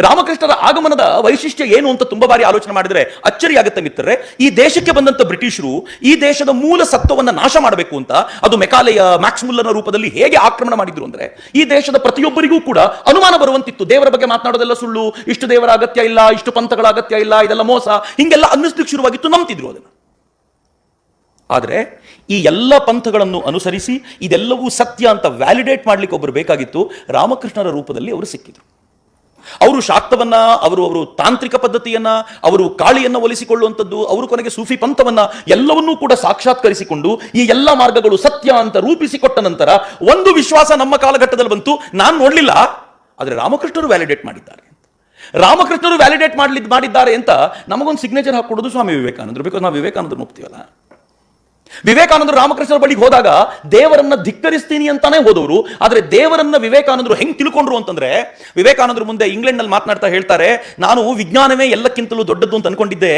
ರಾಮಕೃಷ್ಣರ ಆಗಮನದ ವೈಶಿಷ್ಟ್ಯ ಏನು ಅಂತ ತುಂಬಾ ಬಾರಿ ಆಲೋಚನೆ ಮಾಡಿದ್ರೆ ಅಚ್ಚರಿ ಆಗುತ್ತೆ ಮಿತ್ರರೇ. ಈ ದೇಶಕ್ಕೆ ಬಂದಂತ ಬ್ರಿಟಿಷರು ಈ ದೇಶದ ಮೂಲ ಸತ್ವವನ್ನು ನಾಶ ಮಾಡಬೇಕು ಅಂತ, ಅದು ಮೆಕಾಲೆಯ ಮ್ಯಾಕ್ಸ್ ಮುಲ್ಲರ್ನ ರೂಪದಲ್ಲಿ ಹೇಗೆ ಆಕ್ರಮಣ ಮಾಡಿದ್ರು ಅಂದ್ರೆ, ಈ ದೇಶದ ಪ್ರತಿಯೊಬ್ಬರಿಗೂ ಕೂಡ ಅನುಮಾನ ಬರುವಂತಿತ್ತು. ದೇವರ ಬಗ್ಗೆ ಮಾತನಾಡೋದೆಲ್ಲ ಸುಳ್ಳು, ಇಷ್ಟು ದೇವರ ಅಗತ್ಯ ಇಲ್ಲ, ಇಷ್ಟು ಪಂಥಗಳ ಅಗತ್ಯ ಇಲ್ಲ, ಇದೆಲ್ಲ ಮೋಸ, ಹಿಂಗೆಲ್ಲ ಅನ್ನಿಸ್ಲಿಕ್ಕೆ ಶುರುವಾಗಿತ್ತು, ನಂಬ್ತಿದ್ರು ಅದನ್ನು. ಆದರೆ ಈ ಎಲ್ಲ ಪಂಥಗಳನ್ನು ಅನುಸರಿಸಿ ಇದೆಲ್ಲವೂ ಸತ್ಯ ಅಂತ ವ್ಯಾಲಿಡೇಟ್ ಮಾಡ್ಲಿಕ್ಕೆ ಒಬ್ಬರು ಬೇಕಾಗಿತ್ತು. ರಾಮಕೃಷ್ಣರ ರೂಪದಲ್ಲಿ ಅವರು ಸಿಕ್ಕಿದ್ರು. ಅವರು ಶಾಕ್ತವನ್ನ, ಅವರು ತಾಂತ್ರಿಕ ಪದ್ಧತಿಯನ್ನ, ಅವರು ಕಾಳಿಯನ್ನ ಒಲಿಸಿಕೊಳ್ಳುವಂಥದ್ದು, ಅವರು ಕೊನೆಗೆ ಸೂಫಿ ಪಂಥವನ್ನ ಎಲ್ಲವನ್ನೂ ಕೂಡ ಸಾಕ್ಷಾತ್ಕರಿಸಿಕೊಂಡು ಈ ಎಲ್ಲ ಮಾರ್ಗಗಳು ಸತ್ಯ ಅಂತ ರೂಪಿಸಿಕೊಟ್ಟ ನಂತರ ಒಂದು ವಿಶ್ವಾಸ ನಮ್ಮ ಕಾಲಘಟ್ಟದಲ್ಲಿ ಬಂತು, ನಾನು ನೋಡ್ಲಿಲ್ಲ, ಆದರೆ ರಾಮಕೃಷ್ಣರು ವ್ಯಾಲಿಡೇಟ್ ಮಾಡಿದ್ದಾರೆ. ರಾಮಕೃಷ್ಣರು ವ್ಯಾಲಿಡೇಟ್ ಮಾಡಿದ್ದಾರೆ ಅಂತ ನಮಗೊಂದು ಸಿಗ್ನೇಚರ್ ಹಾಕೊಡೋದು ಸ್ವಾಮಿ ವಿವೇಕಾನಂದರು. ಬಿಕಾಸ್ ನಾವು ವಿವೇಕಾನಂದರು ಒಪ್ತೀವಲ್ಲ. ವಿವೇಕಾನಂದರು ರಾಮಕೃಷ್ಣರ ಬಳಿಗೆ ಹೋದಾಗ ದೇವರನ್ನ ಧಿಕ್ಕರಿಸ್ತೀನಿ ಅಂತಾನೆ ಹೋದವರು. ಆದರೆ ದೇವರನ್ನ ವಿವೇಕಾನಂದರು ಹೆಂಗ್ ತಿಳ್ಕೊಂಡ್ರು ಅಂತಂದ್ರೆ, ವಿವೇಕಾನಂದರು ಮುಂದೆ ಇಂಗ್ಲೆಂಡ್ ನಲ್ಲಿ ಮಾತನಾಡ್ತಾ ಹೇಳ್ತಾರೆ, ನಾನು ವಿಜ್ಞಾನವೇ ಎಲ್ಲಕ್ಕಿಂತಲೂ ದೊಡ್ಡದ್ದು ಅಂತ ಅನ್ಕೊಂಡಿದ್ದೆ,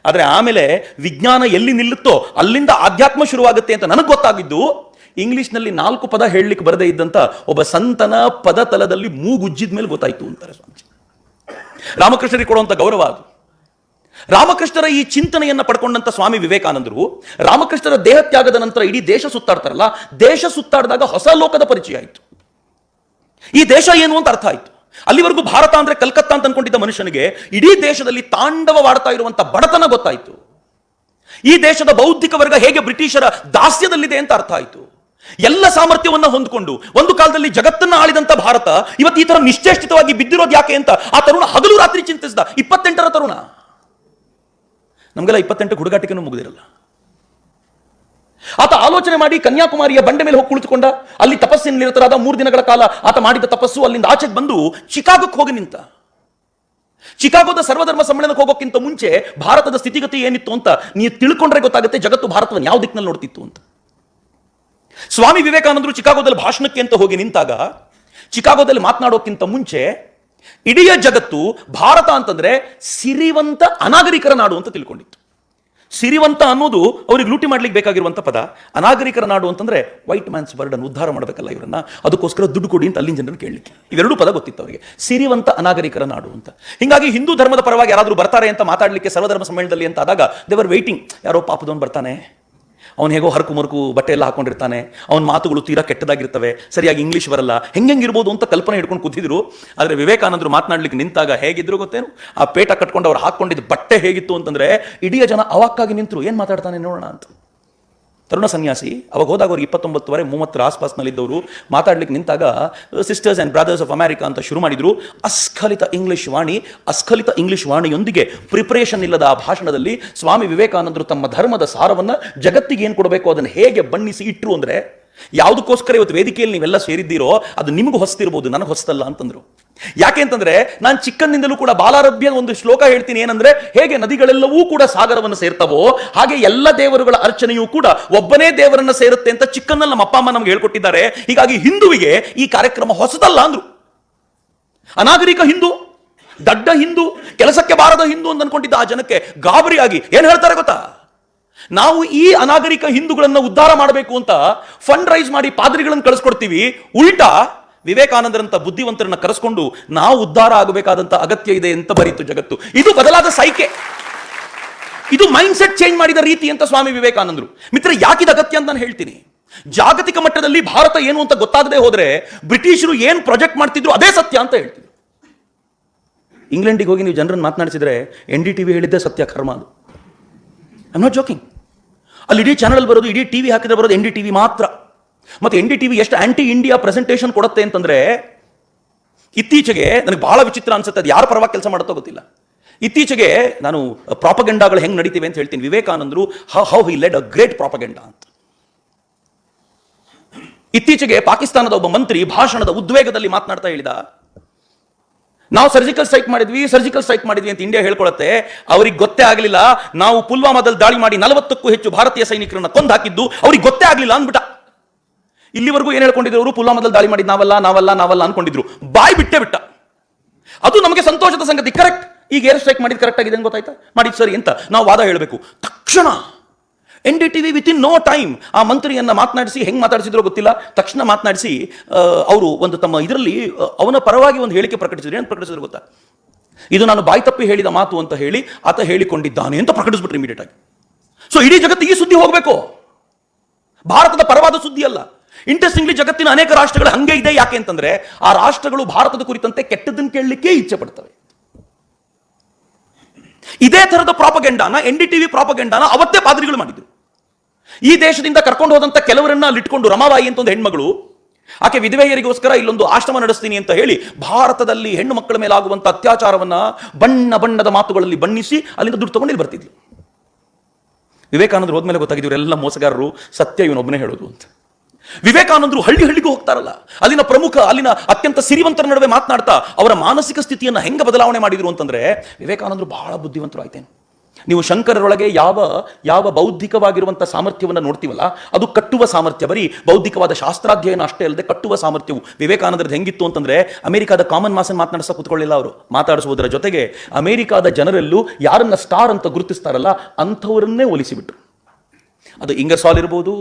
ಆದ್ರೆ ಆಮೇಲೆ ವಿಜ್ಞಾನ ಎಲ್ಲಿ ನಿಲ್ಲುತ್ತೋ ಅಲ್ಲಿಂದ ಆಧ್ಯಾತ್ಮ ಶುರುವಾಗುತ್ತೆ ಅಂತ ನನಗೆ ಗೊತ್ತಾಗಿದ್ದು ಇಂಗ್ಲಿಷ್ ನಲ್ಲಿ 4 ಪದ ಹೇಳಲಿಕ್ಕೆ ಬರದೇ ಇದ್ದಂತ ಒಬ್ಬ ಸಂತನ ಪದ ತಲದಲ್ಲಿ ಮೂಗುಜ್ಜಿದ ಮೇಲೆ ಗೊತ್ತಾಯ್ತು ಅಂತಾರೆ ಸ್ವಾಮೀಜಿ. ರಾಮಕೃಷ್ಣರಿಗೆ ಕೊಡುವಂತ ಗೌರವ ಅದು. ರಾಮಕೃಷ್ಣರ ಈ ಚಿಂತನೆಯನ್ನ ಪಡ್ಕೊಂಡಂತ ಸ್ವಾಮಿ ವಿವೇಕಾನಂದರು ರಾಮಕೃಷ್ಣರ ದೇಹತ್ಯಾಗದ ನಂತರ ಇಡೀ ದೇಶ ಸುತ್ತಾಡ್ತಾರಲ್ಲ, ದೇಶ ಸುತ್ತಾಡಿದಾಗ ಹೊಸ ಲೋಕದ ಪರಿಚಯ ಆಯಿತು. ಈ ದೇಶ ಏನು ಅಂತ ಅರ್ಥ ಆಯಿತು. ಅಲ್ಲಿವರೆಗೂ ಭಾರತ ಅಂದ್ರೆ ಕಲ್ಕತ್ತಾ ಅಂತ ಅನ್ಕೊಂಡಿದ್ದ ಮನುಷ್ಯನಿಗೆ ಇಡೀ ದೇಶದಲ್ಲಿ ತಾಂಡವವಾಡ್ತಾ ಇರುವಂತ ಬಡತನ ಗೊತ್ತಾಯಿತು. ಈ ದೇಶದ ಬೌದ್ಧಿಕ ವರ್ಗ ಹೇಗೆ ಬ್ರಿಟಿಷರ ದಾಸ್ಯದಲ್ಲಿದೆ ಅಂತ ಅರ್ಥ ಆಯಿತು. ಎಲ್ಲ ಸಾಮರ್ಥ್ಯವನ್ನ ಹೊಂದಿಕೊಂಡು ಒಂದು ಕಾಲದಲ್ಲಿ ಜಗತ್ತನ್ನ ಆಳಿದಂತ ಭಾರತ ಇವತ್ತು ಈ ತರ ನಿಶ್ಚೇಷ್ಟಿತವಾಗಿ ಬಿದ್ದಿರೋದು ಯಾಕೆ ಅಂತ ಆ ತರುಣ ಹಗಲು ರಾತ್ರಿ ಚಿಂತಿಸಿದ. 28ರ ತರುಣ. ನಮಗೆಲ್ಲ 28 ಹುಡುಗಾಟಿಕೆನೂ ಮುಗಿದಿರಲ್ಲ. ಆತ ಆಲೋಚನೆ ಮಾಡಿ ಕನ್ಯಾಕುಮಾರಿಯ ಬಂಡೆ ಮೇಲೆ ಹೋಗಿ ಕುಳಿತುಕೊಂಡ. ಅಲ್ಲಿ ತಪಸ್ಸಿನ ನಿರತರಾದ 3 ದಿನಗಳ ಕಾಲ ಆತ ಮಾಡಿದ ತಪಸ್ಸು. ಅಲ್ಲಿಂದ ಆಚೆಗೆ ಬಂದು ಚಿಕಾಗೋಕ್ಕೆ ಹೋಗಿ ನಿಂತ. ಚಿಕಾಗೋದ ಸರ್ವಧರ್ಮ ಸಮ್ಮೇಳನಕ್ಕೆ ಹೋಗೋಕ್ಕಿಂತ ಮುಂಚೆ ಭಾರತದ ಸ್ಥಿತಿಗತಿ ಏನಿತ್ತು ಅಂತ ನೀವು ತಿಳ್ಕೊಂಡ್ರೆ ಗೊತ್ತಾಗುತ್ತೆ ಜಗತ್ತು ಭಾರತವನ್ನು ಯಾವ ದಿಕ್ಕಿನಲ್ಲಿ ನೋಡ್ತಿತ್ತು ಅಂತ. ಸ್ವಾಮಿ ವಿವೇಕಾನಂದರು ಚಿಕಾಗೋದಲ್ಲಿ ಭಾಷಣಕ್ಕೆ ಅಂತ ಹೋಗಿ ನಿಂತಾಗ, ಚಿಕಾಗೋದಲ್ಲಿ ಮಾತನಾಡೋಕ್ಕಿಂತ ಮುಂಚೆ ಇಡೀ ಜಗತ್ತು ಭಾರತ ಅಂತಂದ್ರೆ ಸಿರಿವಂತ ಅನಾಗರಿಕರ ನಾಡು ಅಂತ ತಿಳ್ಕೊಂಡಿತ್ತು. ಸಿರಿವಂತ ಅನ್ನೋದು ಅವ್ರಿಗೆ ಲೂಟಿ ಮಾಡ್ಲಿಕ್ಕೆ ಬೇಕಾಗಿರುವಂತ ಪದ. ಅನಾಗರಿಕರ ನಾಡು ಅಂತಂದ್ರೆ ವೈಟ್ ಮ್ಯಾನ್ಸ್ ಬರ್ಡನ್, ಉದ್ಧಾರ ಮಾಡಬೇಕಲ್ಲ ಇವರನ್ನ, ಅದಕ್ಕೋಸ್ಕರ ದುಡ್ಡು ಕೊಡಿ ಅಂತ ಅಲ್ಲಿನ ಜನರನ್ನು ಕೇಳಲಿಕ್ಕೆ. ಇವೆರಡೂ ಪದ ಗೊತ್ತಿತ್ತು ಅವರಿಗೆ, ಸಿರಿವಂತ ಅನಾಗರಿಕರ ನಾಡು ಅಂತ. ಹಿಂಗಾಗಿ ಹಿಂದೂ ಧರ್ಮದ ಪರವಾಗಿ ಯಾರಾದರೂ ಬರ್ತಾರೆ ಅಂತ ಮಾತಾಡಲಿಕ್ಕೆ ಸರ್ವಧರ್ಮ ಸಮ್ಮೇಳನದಲ್ಲಿ ಅಂತ ಆದಾಗ ದೇವರ್ ವೈಟಿಂಗ್. ಯಾರೋ ಪಾಪದವನು ಬರ್ತಾನೆ, ಅವನು ಹೇಗೋ ಹರಕು ಮರಕು ಬಟ್ಟೆ ಎಲ್ಲ ಹಾಕೊಂಡಿರ್ತಾನೆ, ಅವನ ಮಾತುಗಳು ತೀರಾ ಕೆಟ್ಟದಾಗಿರ್ತವೆ, ಸರಿಯಾಗಿ ಇಂಗ್ಲಿಷ್ ಬರಲ್ಲ, ಹೆಂಗಿರ್ಬೋದು ಅಂತ ಕಲ್ಪನೆ ಹಿಡ್ಕೊಂಡು ಕೂತಿದ್ರು. ಆದರೆ ವಿವೇಕಾನಂದರು ಮಾತನಾಡ್ಲಿಕ್ಕೆ ನಿಂತಾಗ ಹೇಗಿದ್ರು ಗೊತ್ತೇನು? ಆ ಪೇಟ ಕಟ್ಕೊಂಡು ಅವ್ರು ಹಾಕೊಂಡಿದ್ದ ಬಟ್ಟೆ ಹೇಗಿತ್ತು ಅಂತಂದ್ರೆ ಇಡೀ ಜನ ಅವಾಕ್ಕಾಗಿ ನಿಂತರು. ಏನ್ ಮಾತಾಡ್ತಾನೆ ನೋಡೋಣ ಅಂತ. ತರುಣ ಸನ್ಯಾಸಿ ಅವಾಗ ಹೋದಾಗ ಅವ್ರಿಗೆ 29-30 ಆಸ್ಪಾಸ್ನಲ್ಲಿದ್ದವರು ಮಾತಾಡ್ಲಿಕ್ಕೆ ನಿಂತಾಗ sisters and brothers of America ಅಂತ ಶುರು ಮಾಡಿದ್ರು. ಅಸ್ಖಲಿತ ಇಂಗ್ಲಿಷ್ ವಾಣಿಯೊಂದಿಗೆ ಪ್ರಿಪರೇಷನ್ ಇಲ್ಲದ ಆ ಭಾಷಣದಲ್ಲಿ ಸ್ವಾಮಿ ವಿವೇಕಾನಂದರು ತಮ್ಮ ಧರ್ಮದ ಸಾರವನ್ನ ಜಗತ್ತಿಗೆ ಏನು ಕೊಡಬೇಕು ಅದನ್ನು ಹೇಗೆ ಬಣ್ಣಿಸಿ ಇಟ್ರು ಅಂದ್ರೆ, ಯಾವುದಕ್ಕೋಸ್ಕರ ಇವತ್ತು ವೇದಿಕೆಯಲ್ಲಿ ನೀವೆಲ್ಲ ಸೇರಿದ್ದೀರೋ ಅದು ನಿಮಗೂ ಹೊಸ್ತಿರ್ಬೋದು, ನನಗೆ ಹೊಸ್ತಲ್ಲ ಅಂತಂದ್ರು. ಯಾಕೆ ಅಂತಂದ್ರೆ ನಾನು ಚಿಕ್ಕಂದಿಂದಲೂ ಕೂಡ ಬಾಲಾರಭ್ಯ ಒಂದು ಶ್ಲೋಕ ಹೇಳ್ತೀನಿ. ಏನಂದ್ರೆ, ಹೇಗೆ ನದಿಗಳೆಲ್ಲವೂ ಕೂಡ ಸಾಗರವನ್ನು ಸೇರ್ತವೋ ಹಾಗೆ ಎಲ್ಲ ದೇವರುಗಳ ಅರ್ಚನೆಯೂ ಕೂಡ ಒಬ್ಬನೇ ದೇವರನ್ನ ಸೇರುತ್ತೆ ಅಂತ ಚಿಕ್ಕನ್ನಲ್ಲಿ ನಮ್ಮ ಅಪ್ಪ ಅಮ್ಮ ನಮ್ಗೆ ಹೇಳ್ಕೊಟ್ಟಿದ್ದಾರೆ. ಹೀಗಾಗಿ ಹಿಂದುವಿಗೆ ಈ ಕಾರ್ಯಕ್ರಮ ಹೊಸದಲ್ಲ ಅಂದ್ರು. ಅನಾಗರಿಕ ಹಿಂದೂ, ದಡ್ಡ ಹಿಂದೂ, ಕೆಲಸಕ್ಕೆ ಬಾರದ ಹಿಂದೂ ಅಂತ ಅನ್ಕೊಂಡಿದ್ದ ಆ ಜನಕ್ಕೆ ಗಾಬರಿಯಾಗಿ ಏನ್ ಹೇಳ್ತಾರೆ ಗೊತ್ತಾ? ನಾವು ಈ ಅನಾಗರಿಕ ಹಿಂದೂಗಳನ್ನ ಉದ್ಧಾರ ಮಾಡಬೇಕು ಅಂತ ಫಂಡ್ ರೈಸ್ ಮಾಡಿ ಪಾದ್ರಿಗಳನ್ನು ಕಳಿಸ್ಕೊಡ್ತೀವಿ. ಉಲ್ಟಾ ವಿವೇಕಾನಂದರಂತ ಬುದ್ಧಿವಂತರನ್ನ ಕರೆಸ್ಕೊಂಡು ನಾವು ಉದ್ಧಾರ ಆಗಬೇಕಾದಂತ ಅಗತ್ಯ ಇದೆ ಅಂತ ಬರೀತು ಜಗತ್ತು. ಇದು ಬದಲಾದ ಸೈಕೆ, ಇದು ಮೈಂಡ್ ಸೆಟ್ ಚೇಂಜ್ ಮಾಡಿದ ರೀತಿ ಅಂತ ಸ್ವಾಮಿ ವಿವೇಕಾನಂದರು. ಮಿತ್ರ, ಯಾಕಿದ ಅಗತ್ಯ ಅಂತ ನಾನು ಹೇಳ್ತೀನಿ. ಜಾಗತಿಕ ಮಟ್ಟದಲ್ಲಿ ಭಾರತ ಏನು ಅಂತ ಗೊತ್ತಾಗದೆ ಹೋದ್ರೆ ಬ್ರಿಟಿಷರು ಏನ್ ಪ್ರಾಜೆಕ್ಟ್ ಮಾಡ್ತಿದ್ರು ಅದೇ ಸತ್ಯ ಅಂತ ಹೇಳ್ತಿದ್ರು. ಇಂಗ್ಲೆಂಡಿಗೆ ಹೋಗಿ ನೀವು ಜನರನ್ನು ಮಾತನಾಡಿಸಿದ್ರೆ NDTV ಹೇಳಿದ್ದೆ ಸತ್ಯ ಕರ್ಮ. ಅದು ಐ ಆಮ್ ನಾಟ್ ಜೋಕಿಂಗ್. ಅಲ್ಲಿ ಇಡೀ ಚಾನಲ್ ಬರೋದು, ಇಡೀ ಟಿವಿ ಹಾಕಿದ್ರೆ ಬರೋದು NDTV ಮಾತ್ರ. ಮತ್ತೆ NDTV ಎಷ್ಟು ಆಂಟಿ ಇಂಡಿಯಾ ಪ್ರೆಸೆಂಟೇಷನ್ ಕೊಡುತ್ತೆ ಅಂತಂದ್ರೆ, ಇತ್ತೀಚೆಗೆ ನನಗೆ ಬಹಳ ವಿಚಿತ್ರ ಅನ್ಸುತ್ತೆ, ಅದು ಯಾರ ಪರವಾಗಿ ಕೆಲಸ ಮಾಡುತ್ತೋ ಗೊತ್ತಿಲ್ಲ. ಇತ್ತೀಚೆಗೆ ನಾನು ಪ್ರಾಪಗೆಂಡಾಗಳು ಹೆಂಗ್ ನಡೀತಿವೆ ಅಂತ ಹೇಳ್ತೀನಿ. ವಿವೇಕಾನಂದರು how he led a great propaganda ಅಂತ. ಇತ್ತೀಚೆಗೆ ಪಾಕಿಸ್ತಾನದ ಒಬ್ಬ ಮಂತ್ರಿ ಭಾಷಣದ ಉದ್ವೇಗದಲ್ಲಿ ಮಾತನಾಡ್ತಾ ಹೇಳಿದ, ನಾವು ಸರ್ಜಿಕಲ್ ಸ್ಟ್ರೈಕ್ ಮಾಡಿದ್ವಿ ಅಂತ ಇಂಡಿಯಾ ಹೇಳ್ಕೊಳುತ್ತೆ. ಅವ್ರಿಗೆ ಗೊತ್ತೇ ಆಗಲಿಲ್ಲ ನಾವು ಪುಲ್ವಾಮಾದಲ್ಲಿ ದಾಳಿ ಮಾಡಿ 40ಕ್ಕೂ ಹೆಚ್ಚು ಭಾರತೀಯ ಸೈನಿಕರನ್ನ ಕೊಂದು ಹಾಕಿದ್ದು ಅವ್ರಿಗೆ ಗೊತ್ತೇ ಆಗಲಿಲ್ಲ ಅಂದ್ಬಿಟ್ಟ. ಇಲ್ಲಿವರೆಗೂ ಏನ್ ಹೇಳ್ಕೊಂಡಿದ್ರು ಅವರು? ಪುಲ್ವಾಮಾದಲ್ಲಿ ದಾಳಿ ಮಾಡಿದ್ ನಾವಲ್ಲ ಅನ್ಕೊಂಡಿದ್ರು. ಬಾಯ್ ಬಿಟ್ಟ. ಅದು ನಮಗೆ ಸಂತೋಷದ ಸಂಗತಿ. ಕರೆಕ್ಟ್, ಈಗ ಏರ್ ಸ್ಟ್ರೈಕ್ ಮಾಡಿದ್ ಕರೆಕ್ಟ್ ಆಗಿದೆ ಗೊತ್ತಾಯ್ತಾ, ಮಾಡಿದ್ ಸರಿ ಅಂತ ನಾವು ವಾದ ಹೇಳಬೇಕು. ತಕ್ಷಣ NDTV ವಿತಿನ್ ನೋ ಟೈಮ್ ಆ ಮಂತ್ರಿಯನ್ನ ಮಾತನಾಡಿಸಿ, ಹೆಂಗ್ ಮಾತಾಡಿಸಿದ್ರೋ ಗೊತ್ತಿಲ್ಲ, ತಕ್ಷಣ ಮಾತನಾಡಿಸಿ ಅವರು ಒಂದು ತಮ್ಮ ಇದರಲ್ಲಿ ಅವನ ಪರವಾಗಿ ಒಂದು ಹೇಳಿಕೆ ಪ್ರಕಟಿಸಿದ್ರು. ಏನು ಪ್ರಕಟಿಸಿದ್ರು ಗೊತ್ತಾ? ಇದು ನಾನು ಬಾಯಿ ತಪ್ಪಿ ಹೇಳಿದ ಮಾತು ಅಂತ ಹೇಳಿ ಆತ ಹೇಳಿಕೊಂಡಿದ್ದಾನೆ ಅಂತ ಪ್ರಕಟಿಸ್ಬಿಟ್ರು ಇಮಿಡಿಯೇಟ್ ಆಗಿ. ಸೊ ಇಡೀ ಜಗತ್ತು ಈ ಸುದ್ದಿ ಹೋಗಬೇಕು, ಭಾರತದ ಪರವಾದ ಸುದ್ದಿ ಅಲ್ಲ. ಇಂಟ್ರೆಸ್ಟಿಂಗ್ಲಿ ಜಗತ್ತಿನ ಅನೇಕ ರಾಷ್ಟ್ರಗಳು ಹಂಗೆ ಇದೆ. ಯಾಕೆ ಅಂತಂದ್ರೆ ಆ ರಾಷ್ಟ್ರಗಳು ಭಾರತದ ಕುರಿತಂತೆ ಕೆಟ್ಟದನ್ನು ಕೇಳಲಿಕ್ಕೆ ಇಚ್ಛೆ ಪಡ್ತವೆ. ಇದೇ ತರದ ಪ್ರಾಪಗೆಂಡಾನ NDTV ಪ್ರಾಪಗೆಂಡಾನ ಅವತ್ತೇ ಪಾದ್ರಿಗಳು ಮಾಡಿದ್ರು. ಈ ದೇಶದಿಂದ ಕರ್ಕೊಂಡು ಹೋದಂತ ಕೆಲವರನ್ನ ಅಲ್ಲಿಟ್ಕೊಂಡು ರಮಾಬಾಯಿ ಅಂತ ಒಂದು ಹೆಣ್ಮಗಳು, ಆಕೆ ವಿಧವೆಯರಿಗೋಸ್ಕರ ಇಲ್ಲೊಂದು ಆಶ್ರಮ ನಡೆಸ್ತೀನಿ ಅಂತ ಹೇಳಿ ಭಾರತದಲ್ಲಿ ಹೆಣ್ಣು ಮಕ್ಕಳ ಮೇಲೆ ಆಗುವಂತ ಅತ್ಯಾಚಾರವನ್ನ ಬಣ್ಣ ಬಣ್ಣದ ಮಾತುಗಳಲ್ಲಿ ಬಣ್ಣಿಸಿ ಅಲ್ಲಿಂದ ದುಡ್ಡು ತಗೊಂಡು ಇಲ್ಲಿ ಬರ್ತಿದ್ಲು. ವಿವೇಕಾನಂದರು ಹೋದ್ಮೇಲೆ ಗೊತ್ತಾಗಿದ್ದು ಇವರೆಲ್ಲ ಮೋಸಗಾರರು, ಸತ್ಯ ಇವನೊಬ್ಬನೇ ಹೇಳೋದು ಅಂತ. ವಿವೇಕಾನಂದರು ಹಳ್ಳಿಗೂ ಹೋಗ್ತಾರಲ್ಲ, ಅಲ್ಲಿನ ಪ್ರಮುಖ, ಅಲ್ಲಿನ ಅತ್ಯಂತ ಸಿರಿವಂತರ ನಡುವೆ ಮಾತನಾಡ್ತಾ ಅವರ ಮಾನಸಿಕ ಸ್ಥಿತಿಯನ್ನು ಹೆಂಗ ಬದಲಾವಣೆ ಮಾಡಿದ್ರು ಅಂತಂದ್ರೆ ವಿವೇಕಾನಂದರು ಬಹಳ ಬುದ್ಧಿವಂತರು ಆಯ್ತೇನು. ನೀವು ಶಂಕರರೊಳಗೆ ಯಾವ ಬೌದ್ಧಿಕವಾಗಿರುವಂತಹ ಸಾಮರ್ಥ್ಯವನ್ನು ನೋಡ್ತೀವಲ್ಲ, ಅದು ಕಟ್ಟುವ ಸಾಮರ್ಥ್ಯ, ಬರೀ ಬೌದ್ಧಿಕವಾದ ಶಾಸ್ತ್ರಾಧ್ಯಯನ ಅಷ್ಟೇ ಅಲ್ಲದೆ ಕಟ್ಟುವ ಸಾಮರ್ಥ್ಯವು ವಿವೇಕಾನಂದರದ್ದು ಹೆಂಗಿತ್ತು ಅಂತಂದ್ರೆ ಅಮೆರಿಕಾದ ಕಾಮನ್ ಮಾಸನ್ ಮಾತನಾಡಿಸ ಕೂತ್ಕೊಳ್ಳಿಲ್ಲ ಅವರು. ಮಾತಾಡಿಸುವುದರ ಜೊತೆಗೆ ಅಮೆರಿಕಾದ ಜನರಲ್ಲೂ ಯಾರನ್ನ ಸ್ಟಾರ್ ಅಂತ ಗುರುತಿಸ್ತಾರಲ್ಲ ಅಂಥವರನ್ನೇ ಒಲಿಸಿಬಿಟ್ರು. ಅದು ಇಂಗರ್ಸಾಲ್ ಇರ್ಬೋದು,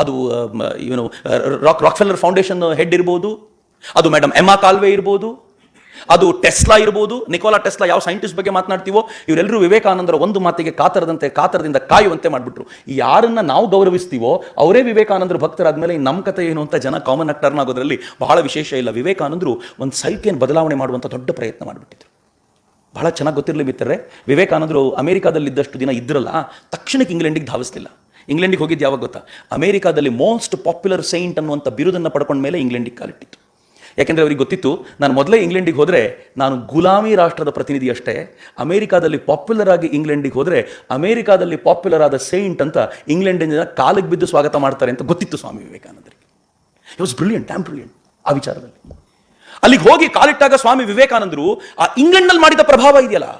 ಅದು ಇವನು ರಾಕ್ಫೆಲ್ಲರ್ ಫೌಂಡೇಶನ್ ಹೆಡ್ ಇರ್ಬೋದು, ಅದು ಮೇಡಮ್ ಎಮ್ಮಾ ಕಾಲ್ವೆ ಇರ್ಬೋದು, ಅದು ಟೆಸ್ಲಾ ಇರ್ಬೋದು, ನಿಕೋಲಾ ಟೆಸ್ಲಾ ಯಾವ ಸೈಂಟಿಸ್ಟ್ ಬಗ್ಗೆ ಮಾತನಾಡ್ತೀವೋ ಇವರೆಲ್ಲರೂ ವಿವೇಕಾನಂದರ ಒಂದು ಮಾತಿಗೆ ಕಾತರದಿಂದ ಕಾಯುವಂತೆ ಮಾಡಿಬಿಟ್ರು. ಯಾರನ್ನ ನಾವು ಗೌರವಿಸ್ತೀವೋ ಅವರೇ ವಿವೇಕಾನಂದರ ಭಕ್ತರಾದ್ಮೇಲೆ ನಮ್ಮ ಕಥೆ ಏನು ಅಂತ ಜನ ಕಾಮನ್ ಆಗಿ ಆಗೋದ್ರಲ್ಲಿ ಬಹಳ ವಿಶೇಷ ಇಲ್ಲ. ವಿವೇಕಾನಂದರು ಒಂದು ಸೈಕೆಯನ್ನು ಬದಲಾವಣೆ ಮಾಡುವಂಥ ದೊಡ್ಡ ಪ್ರಯತ್ನ ಮಾಡಿಬಿಟ್ಟಿದ್ರು. ಬಹಳ ಚೆನ್ನಾಗಿ ಗೊತ್ತಿರಲಿ ಮಿತ್ರರೇ, ವಿವೇಕಾನಂದರು ಅಮೆರಿಕಾದಲ್ಲಿದ್ದಷ್ಟು ದಿನ ಇದ್ರಲ್ಲ, ತಕ್ಷಣಕ್ಕೆ ಇಂಗ್ಲೆಂಡಿಗೆ ಧಾವಿಸ್ತಿಲ್ಲ. ಇಂಗ್ಲೆಂಡಿಗೆ ಹೋಗಿದ್ದು ಯಾವಾಗ ಗೊತ್ತಾ? ಅಮೆರಿಕಾದಲ್ಲಿ ಮೋಸ್ಟ್ ಪಾಪ್ಯುಲರ್ ಸೈಂಟ್ ಅನ್ನುವಂಥ ಬಿರುದನ್ನು ಪಡ್ಕೊಂಡ ಮೇಲೆ ಇಂಗ್ಲೆಂಡಿಗೆ ಕಾಲಿಟ್ಟಿತ್ತು. ಯಾಕೆಂದರೆ ಅವರಿಗೆ ಗೊತ್ತಿತ್ತು, ನಾನು ಮೊದಲೇ ಇಂಗ್ಲೆಂಡಿಗೆ ಹೋದರೆ ನಾನು ಗುಲಾಮಿ ರಾಷ್ಟ್ರದ ಪ್ರತಿನಿಧಿ ಅಷ್ಟೇ, ಅಮೆರಿಕಾದಲ್ಲಿ ಪಾಪ್ಯುಲರ್ ಆಗಿ ಇಂಗ್ಲೆಂಡಿಗೆ ಹೋದರೆ ಅಮೆರಿಕಾದಲ್ಲಿ ಪಾಪ್ಯುಲರ್ ಆದ ಸೈಂಟ್ ಅಂತ ಇಂಗ್ಲೆಂಡಿನ ಕಾಲಿಗೆ ಬಿದ್ದು ಸ್ವಾಗತ ಮಾಡ್ತಾರೆ ಅಂತ ಗೊತ್ತಿತ್ತು ಸ್ವಾಮಿ ವಿವೇಕಾನಂದರಿಗೆ. ಇಟ್ ವಾಸ್ ಬ್ರಿಲಿಯಂಟ್, ಆ ವಿಚಾರದಲ್ಲಿ. ಅಲ್ಲಿಗೆ ಹೋಗಿ ಕಾಲಿಟ್ಟಾಗ ಸ್ವಾಮಿ ವಿವೇಕಾನಂದರು ಆ ಇಂಗ್ಲೆಂಡ್ನಲ್ಲಿ ಮಾಡಿದ ಪ್ರಭಾವ ಇದೆಯಲ್ಲ,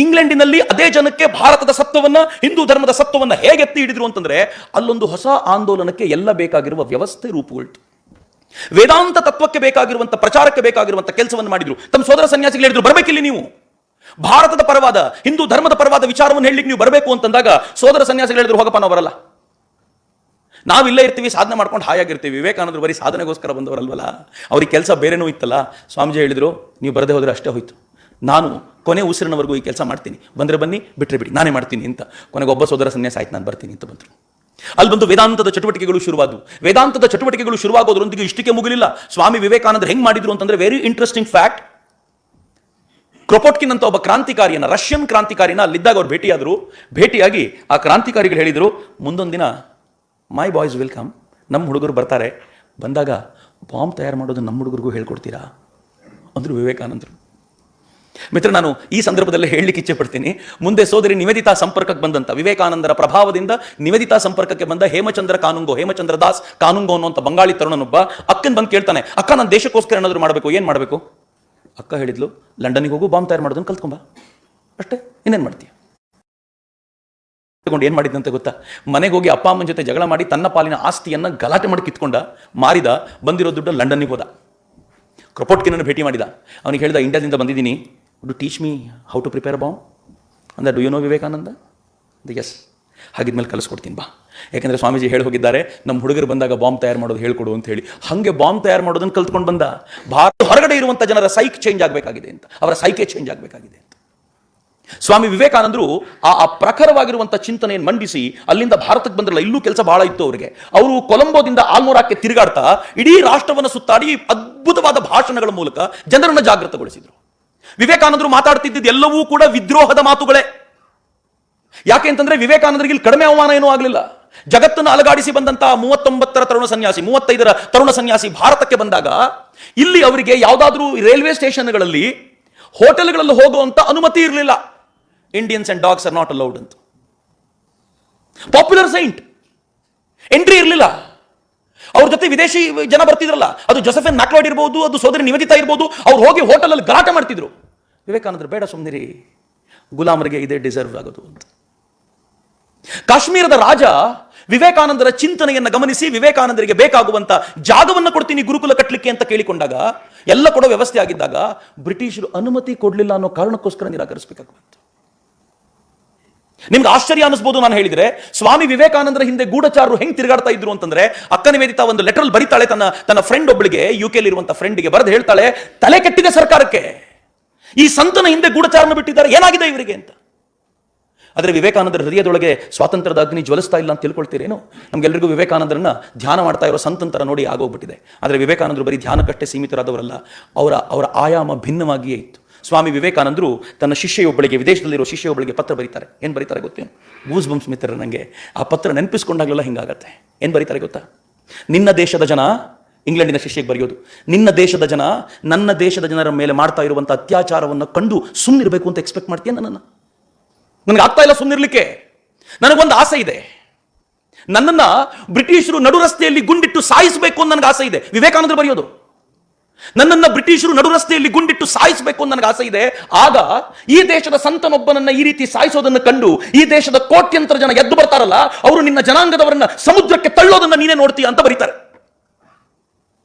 ಇಂಗ್ಲೆಂಡಿನಲ್ಲಿ ಅದೇ ಜನಕ್ಕೆ ಭಾರತದ ಸತ್ವವನ್ನ, ಹಿಂದೂ ಧರ್ಮದ ಸತ್ವವನ್ನ ಹೇಗೆ ಎತ್ತಿ ಹಿಡಿದ್ರು ಅಂತಂದ್ರೆ ಅಲ್ಲೊಂದು ಹೊಸ ಆಂದೋಲನಕ್ಕೆ ಎಲ್ಲ ಬೇಕಾಗಿರುವ ವ್ಯವಸ್ಥೆ ರೂಪುಗೊಳ್ತು. ವೇದಾಂತ ತತ್ವಕ್ಕೆ ಬೇಕಾಗಿರುವಂತ, ಪ್ರಚಾರಕ್ಕೆ ಬೇಕಾಗಿರುವಂತ ಕೆಲಸವನ್ನು ಮಾಡಿದ್ರು. ತಮ್ಮ ಸೋದರ ಸನ್ಯಾಸಿಗಳು ಹೇಳಿದ್ರು, ಬರಬೇಕಿಲ್ಲಿ ನೀವು ಭಾರತದ ಪರವಾದ, ಹಿಂದೂ ಧರ್ಮದ ಪರವಾದ ವಿಚಾರವನ್ನು ಹೇಳಲಿಕ್ಕೆ ನೀವು ಬರಬೇಕು ಅಂತಂದಾಗ ಸೋದರ ಸನ್ಯಾಸಿಗಳು ಹೇಳಿದ್ರು, ಹೋಗಪ್ಪ ನಾವು ಬರಲ್ಲ, ನಾವಿಲ್ಲೇ ಇರ್ತೀವಿ, ಸಾಧನೆ ಮಾಡ್ಕೊಂಡು ಹಾಯಾಗಿರ್ತೀವಿ. ವಿವೇಕಾನಂದರು ಬರೀ ಸಾಧನೆಗೋಸ್ಕರ ಬಂದವರಲ್ವಲ್ಲ, ಅವ್ರಿಗೆ ಕೆಲಸ ಬೇರೆನೂ ಇತ್ತಲ್ಲ. ಸ್ವಾಮೀಜಿ ಹೇಳಿದ್ರು, ನೀವು ಬರದೇ ಹೋದ್ರೆ ಅಷ್ಟೇ ಹೋಯ್ತು, ನಾನು ಕೊನೆ ಉಸಿರಿನವರೆಗೂ ಈ ಕೆಲಸ ಮಾಡ್ತೀನಿ, ಬಂದರೆ ಬನ್ನಿ, ಬಿಟ್ಟರೆ ಬಿಡಿ, ನಾನೇ ಮಾಡ್ತೀನಿ ಅಂತ. ಕೊನೆಗೆ ಒಬ್ಬ ಸೋದರ ಸನ್ಯಾಸ ಆಯ್ತು, ನಾನು ಬರ್ತೀನಿ ಅಂತ ಬಂದರು. ಅಲ್ಲಿ ಬಂದು ವೇದಾಂತದ ಚಟುವಟಿಕೆಗಳು ಶುರುವಾದವು. ವೇದಾಂತದ ಚಟುವಟಿಕೆಗಳು ಶುರುವಾಗೋದ್ರೊಂದಿಗೆ ಇಷ್ಟಕ್ಕೆ ಮುಗಿಲಿಲ್ಲ. ಸ್ವಾಮಿ ವಿವೇಕಾನಂದರು ಹೆಂಗ್ ಮಾಡಿದ್ರು ಅಂತಂದ್ರೆ, ವೆರಿ ಇಂಟ್ರೆಸ್ಟಿಂಗ್ ಫ್ಯಾಕ್ಟ್, ಕ್ರೊಪೊಟ್ಕಿನ್ ಅಂತ ಒಬ್ಬ ಕ್ರಾಂತಿಕಾರಿಯನ್ನ, ರಷ್ಯನ್ ಕ್ರಾಂತಿಕಾರಿನ ಅಲ್ಲಿದ್ದಾಗ ಅವ್ರು ಭೇಟಿಯಾದರು. ಭೇಟಿಯಾಗಿ ಆ ಕ್ರಾಂತಿಕಾರಿಗಳು ಹೇಳಿದರು, ಮುಂದೊಂದು ದಿನ ಮೈ ಬಾಯ್ಸ್ ವೆಲ್ಕಮ್, ನಮ್ಮ ಹುಡುಗರು ಬರ್ತಾರೆ, ಬಂದಾಗ ಬಾಂಬ್ ತಯಾರು ಮಾಡೋದು ನಮ್ಮ ಹುಡುಗರಿಗೂ ಹೇಳ್ಕೊಡ್ತೀರಾ ಅಂದರು ವಿವೇಕಾನಂದರು. ಮಿತ್ರ, ನಾನು ಈ ಸಂದರ್ಭದಲ್ಲಿ ಹೇಳಲಿಕ್ಕೆ ಇಚ್ಛೆ ಪಡ್ತೀನಿ, ಮುಂದೆ ಸೋದರಿ ನಿವೇದಿತಾ ಸಂಪರ್ಕಕ್ಕೆ ಬಂದಂತ, ವಿವೇಕಾನಂದರ ಪ್ರಭಾವದಿಂದ ನಿವೇದಿತಾ ಸಂಪರ್ಕಕ್ಕೆ ಬಂದ ಹೇಮಚಂದ್ರ ದಾಸ್ ಕಾನುಂಗೋ ಅನ್ನುವಂಥ ಬಂಗಾಳಿ ತರುಣನೊಬ್ಬ ಅಕ್ಕನ್ ಬಂದು ಕೇಳ್ತಾನೆ, ಅಕ್ಕ ನಾನು ದೇಶಕ್ಕೋಸ್ಕರ ಏನಾದರೂ ಮಾಡಬೇಕು, ಏನು ಮಾಡಬೇಕು? ಅಕ್ಕ ಹೇಳಿದ್ಲು, ಲಂಡನ್ನಿಗೆ ಹೋಗು, ಬಾಂಬ್ ತಯಾರು ಮಾಡೋದನ್ನು ಕಲ್ತ್ಕೊಂಬ, ಅಷ್ಟೇ, ಇನ್ನೇನು ಮಾಡ್ತೀಯ? ಏನ್ ಮಾಡಿದಂತೆ ಗೊತ್ತಾ? ಮನೆಗೆ ಹೋಗಿ ಅಪ್ಪ ಅಮ್ಮನ ಜೊತೆ ಜಗಳ ಮಾಡಿ ತನ್ನ ಪಾಲಿನ ಆಸ್ತಿಯನ್ನ ಗಲಾಟೆ ಮಾಡಿ ಕಿತ್ಕೊಂಡ, ಮಾರಿದ, ಬಂದಿರೋ ದುಡ್ಡು ಲಂಡನ್ನಿಗೆ ಹೋದ. ಕ್ರೊಪೊಟ್ಕಿನನ್ನು ಭೇಟಿ ಮಾಡಿದ. ಅವನಿಗೆ ಹೇಳಿದ, ಇಂಡಿಯಾದಿಂದ ಬಂದಿದ್ದೀನಿ, do teach me how to prepare bomb ಅಂದ. Do you know Vivekananda? Yes, ಹಾಗಿದ್ಮೇಲೆ ಕಲಿಸ್ಕೊಡ್ತೀನಿ ಬಾ. ಯಾಕೆಂದರೆ ಸ್ವಾಮೀಜಿ ಹೇಳಿ ಹೋಗಿದ್ದಾರೆ, ನಮ್ಮ ಹುಡುಗರು ಬಂದಾಗ ಬಾಂಬ್ ತಯಾರು ಮಾಡೋದು ಹೇಳ್ಕೊಡು ಅಂತ ಹೇಳಿ. ಹಾಗೆ ಬಾಂಬ್ ತಯಾರು ಮಾಡೋದನ್ನು ಕಲ್ತ್ಕೊಂಡು ಬಂದ. ಭಾರತ ಹೊರಗಡೆ ಇರುವಂಥ ಜನರ ಸೈಕ್ ಚೇಂಜ್ ಆಗಬೇಕಾಗಿದೆ ಅಂತ, ಅವರ ಸೈಕೆ ಚೇಂಜ್ ಆಗಬೇಕಾಗಿದೆ ಅಂತ ಸ್ವಾಮಿ ವಿವೇಕಾನಂದರು ಆ ಪ್ರಖರವಾಗಿರುವಂಥ ಚಿಂತನೆಯನ್ನು ಮಂಡಿಸಿ ಅಲ್ಲಿಂದ ಭಾರತಕ್ಕೆ ಬಂದ್ರಲ್ಲ, ಇಲ್ಲೂ ಕೆಲಸ ಬಹಳ ಇತ್ತು ಅವರಿಗೆ. ಅವರು ಕೊಲಂಬೋದಿಂದ ಆಲ್ಮೋರಾಕ್ಕೆ ತಿರುಗಾಡ್ತಾ ಇಡೀ ರಾಷ್ಟ್ರವನ್ನು ಸುತ್ತಾಡಿ ಅದ್ಭುತವಾದ ಭಾಷಣಗಳ ಮೂಲಕ ಜನರನ್ನು ಜಾಗೃತಗೊಳಿಸಿದರು. ವಿವೇಕಾನಂದರು ಮಾತಾಡ್ತಿದ್ದ ಎಲ್ಲವೂ ಕೂಡ ವಿದ್ರೋಹದ ಮಾತುಗಳೇ. ಯಾಕೆ ಅಂತಂದ್ರೆ ವಿವೇಕಾನಂದರಿಗೆ ಇಲ್ಲಿ ಕಡಿಮೆ ಅವಮಾನ ಏನೂ ಆಗಲಿಲ್ಲ. ಜಗತ್ತನ್ನು ಅಲಗಾಡಿಸಿ ಬಂದಂತಹ 35ರ ತರುಣ ಸನ್ಯಾಸಿ ಭಾರತಕ್ಕೆ ಬಂದಾಗ ಇಲ್ಲಿ ಅವರಿಗೆ ಯಾವುದಾದ್ರೂ ರೈಲ್ವೆ ಸ್ಟೇಷನ್ಗಳಲ್ಲಿ, ಹೋಟೆಲ್ಗಳಲ್ಲಿ ಹೋಗುವಂತ ಅನುಮತಿ ಇರಲಿಲ್ಲ. Indians and dogs are not allowed ಅಂತ. ಪಾಪ್ಯುಲರ್ ಸೈಂಟ್, ಎಂಟ್ರಿ ಇರಲಿಲ್ಲ. ಅವ್ರ ಜೊತೆ ವಿದೇಶಿ ಜನ ಬರ್ತಿದ್ರಲ್ಲ, ಅದು ಜೋಸೆಫಿನ್ ಮ್ಯಾಕ್ಲಾಯ್ಡ್ ಇರ್ಬೋದು, ಅದು ಸೋದರಿ ನಿವೇದಿತಾ ಇರ್ಬೋದು, ಅವ್ರು ಹೋಗಿ ಹೋಟೆಲ್ ಅಲ್ಲಿ ಗಲಾಟೆ ಮಾಡ್ತಿದ್ರು. ವಿವೇಕಾನಂದರು, ಬೇಡ ಸುಮ್ಮನಿರಿ, ಗುಲಾಮರಿಗೆ ಇದೇ ಡಿಸರ್ವ್ ಆಗೋದು ಅಂತ. ಕಾಶ್ಮೀರದ ರಾಜ ವಿವೇಕಾನಂದರ ಚಿಂತನೆಯನ್ನು ಗಮನಿಸಿ ವಿವೇಕಾನಂದರಿಗೆ ಬೇಕಾಗುವಂತ ಜಾಗವನ್ನು ಕೊಡ್ತೀನಿ ಗುರುಕುಲ ಕಟ್ಟಲಿಕ್ಕೆ ಅಂತ ಕೇಳಿಕೊಂಡಾಗ, ಎಲ್ಲ ಕೊಡೋ ವ್ಯವಸ್ಥೆ ಆಗಿದ್ದಾಗ ಬ್ರಿಟಿಷರು ಅನುಮತಿ ಕೊಡಲಿಲ್ಲ ಅನ್ನೋ ಕಾರಣಕ್ಕೋಸ್ಕರ ನಿರಾಕರಿಸಬೇಕಾಗುತ್ತೆ. ನಿಮ್ಗೆ ಆಶ್ಚರ್ಯ ಅನಿಸಬಹುದು ನಾನು ಹೇಳಿದ್ರೆ, ಸ್ವಾಮಿ ವಿವೇಕಾನಂದರ ಹಿಂದೆ ಗೂಢಚಾರರು ಹೆಂಗ್ ತಿರುಗಾಡ್ತಾ ಇದ್ರು ಅಂತಂದ್ರೆ, ಅಕ್ಕ ನಿವೇದಿತಾ ಒಂದು ಲೆಟರ್ ಬರೀತಾಳೆ ತನ್ನ ಫ್ರೆಂಡ್ ಒಬ್ಬಳಿಗೆ, UK ಇರುವಂತ ಫ್ರೆಂಡ್ಗೆ ಬರೆದು ಹೇಳ್ತಾಳೆ, ತಲೆ ಕೆಟ್ಟಿದೆ ಸರ್ಕಾರಕ್ಕೆ, ಈ ಸಂತನ ಹಿಂದೆ ಗೂಢಚಾರನ ಬಿಟ್ಟಿದ್ದಾರೆ, ಏನಾಗಿದೆ ಇವರಿಗೆ ಅಂತ. ಆದರೆ ವಿವೇಕಾನಂದರ ಹೃದಯದೊಳಗೆ ಸ್ವಾತಂತ್ರ್ಯದ ಅಗ್ನಿ ಜ್ವಲಿಸ್ತಾ ಇಲ್ಲ ಅಂತ ತಿಳ್ಕೊಳ್ತೀರೇನು? ನಮ್ಗೆಲ್ಲರಿಗೂ ವಿವೇಕಾನಂದರನ್ನ ಧ್ಯಾನ ಮಾಡ್ತಾ ಇರೋ ಸಂತಂತರ ನೋಡಿ ಆಗೋಗ್ಬಿಟ್ಟಿದೆ. ಆದರೆ ವಿವೇಕಾನಂದರು ಬರೀ ಧ್ಯಾನಕ್ಕಷ್ಟೇ ಸೀಮಿತರಾದವರಲ್ಲ, ಅವರ ಆಯಾಮ ಭಿನ್ನವಾಗಿಯೇ ಇತ್ತು. ಸ್ವಾಮಿ ವಿವೇಕಾನಂದರು ತನ್ನ ಶಿಷ್ಯೆಯೊಬ್ಬಳಿಗೆ, ವಿದೇಶದಲ್ಲಿರೋ ಶಿಷ್ಯೆಯೊಬ್ಬಳಿಗೆ ಪತ್ರ ಬರೀತಾರೆ. ಏನು ಬರೀತಾರೆ ಗೊತ್ತೇನು? ಗೂಸ್ ಬಂಪ್ಸ್ ಮಿತ್ರರು, ನನಗೆ ಆ ಪತ್ರ ನೆನಪಿಸ್ಕೊಂಡಾಗಲೆಲ್ಲ ಹಿಂಗಾಗತ್ತೆ. ಏನು ಬರೀತಾರೆ ಗೊತ್ತಾ? ನಿನ್ನ ದೇಶದ ಜನ, ಇಂಗ್ಲೆಂಡಿನ ಶಿಷ್ಯೆಗೆ ಬರೆಯೋದು, ನಿನ್ನ ದೇಶದ ಜನ ನನ್ನ ದೇಶದ ಜನರ ಮೇಲೆ ಮಾಡ್ತಾ ಇರುವಂಥ ಅತ್ಯಾಚಾರವನ್ನು ಕಂಡು ಸುಮ್ಮನಿರಬೇಕು ಅಂತ ಎಕ್ಸ್ಪೆಕ್ಟ್ ಮಾಡ್ತೀಯ ನನ್ನನ್ನು? ನನಗೆ ಆಗ್ತಾ ಇಲ್ಲ ಸುಮ್ಮನಿರ್ಲಿಕ್ಕೆ. ನನಗೊಂದು ಆಸೆ ಇದೆ, ನನ್ನನ್ನ ಬ್ರಿಟಿಷರು ನಡು ರಸ್ತೆಯಲ್ಲಿ ಗುಂಡಿಟ್ಟು ಸಾಯಿಸಬೇಕು ಅಂತ ನನಗೆ ಆಸೆ ಇದೆ. ವಿವೇಕಾನಂದರು ಬರೆಯೋದು, ನನ್ನನ್ನ ಬ್ರಿಟಿಷರು ನಡು ರಸ್ತೆಯಲ್ಲಿ ಗುಂಡಿಟ್ಟು ಸಾಯಿಸಬೇಕು ಅಂತ ನನಗೆ ಆಸೆ ಇದೆ. ಆಗ ಈ ದೇಶದ ಸಂತನೊಬ್ಬನನ್ನ ಈ ರೀತಿ ಸಾಯಿಸೋದನ್ನು ಕಂಡು ಈ ದೇಶದ ಕೋಟ್ಯಂತರ ಜನ ಎದ್ದು ಬರ್ತಾರಲ್ಲ, ಅವರು ನಿನ್ನ ಜನಾಂಗದವರನ್ನ ಸಮುದ್ರಕ್ಕೆ ತಳ್ಳೋದನ್ನ ನೀನೇ ನೋಡ್ತೀಯ ಅಂತ ಬರೀತಾರೆ.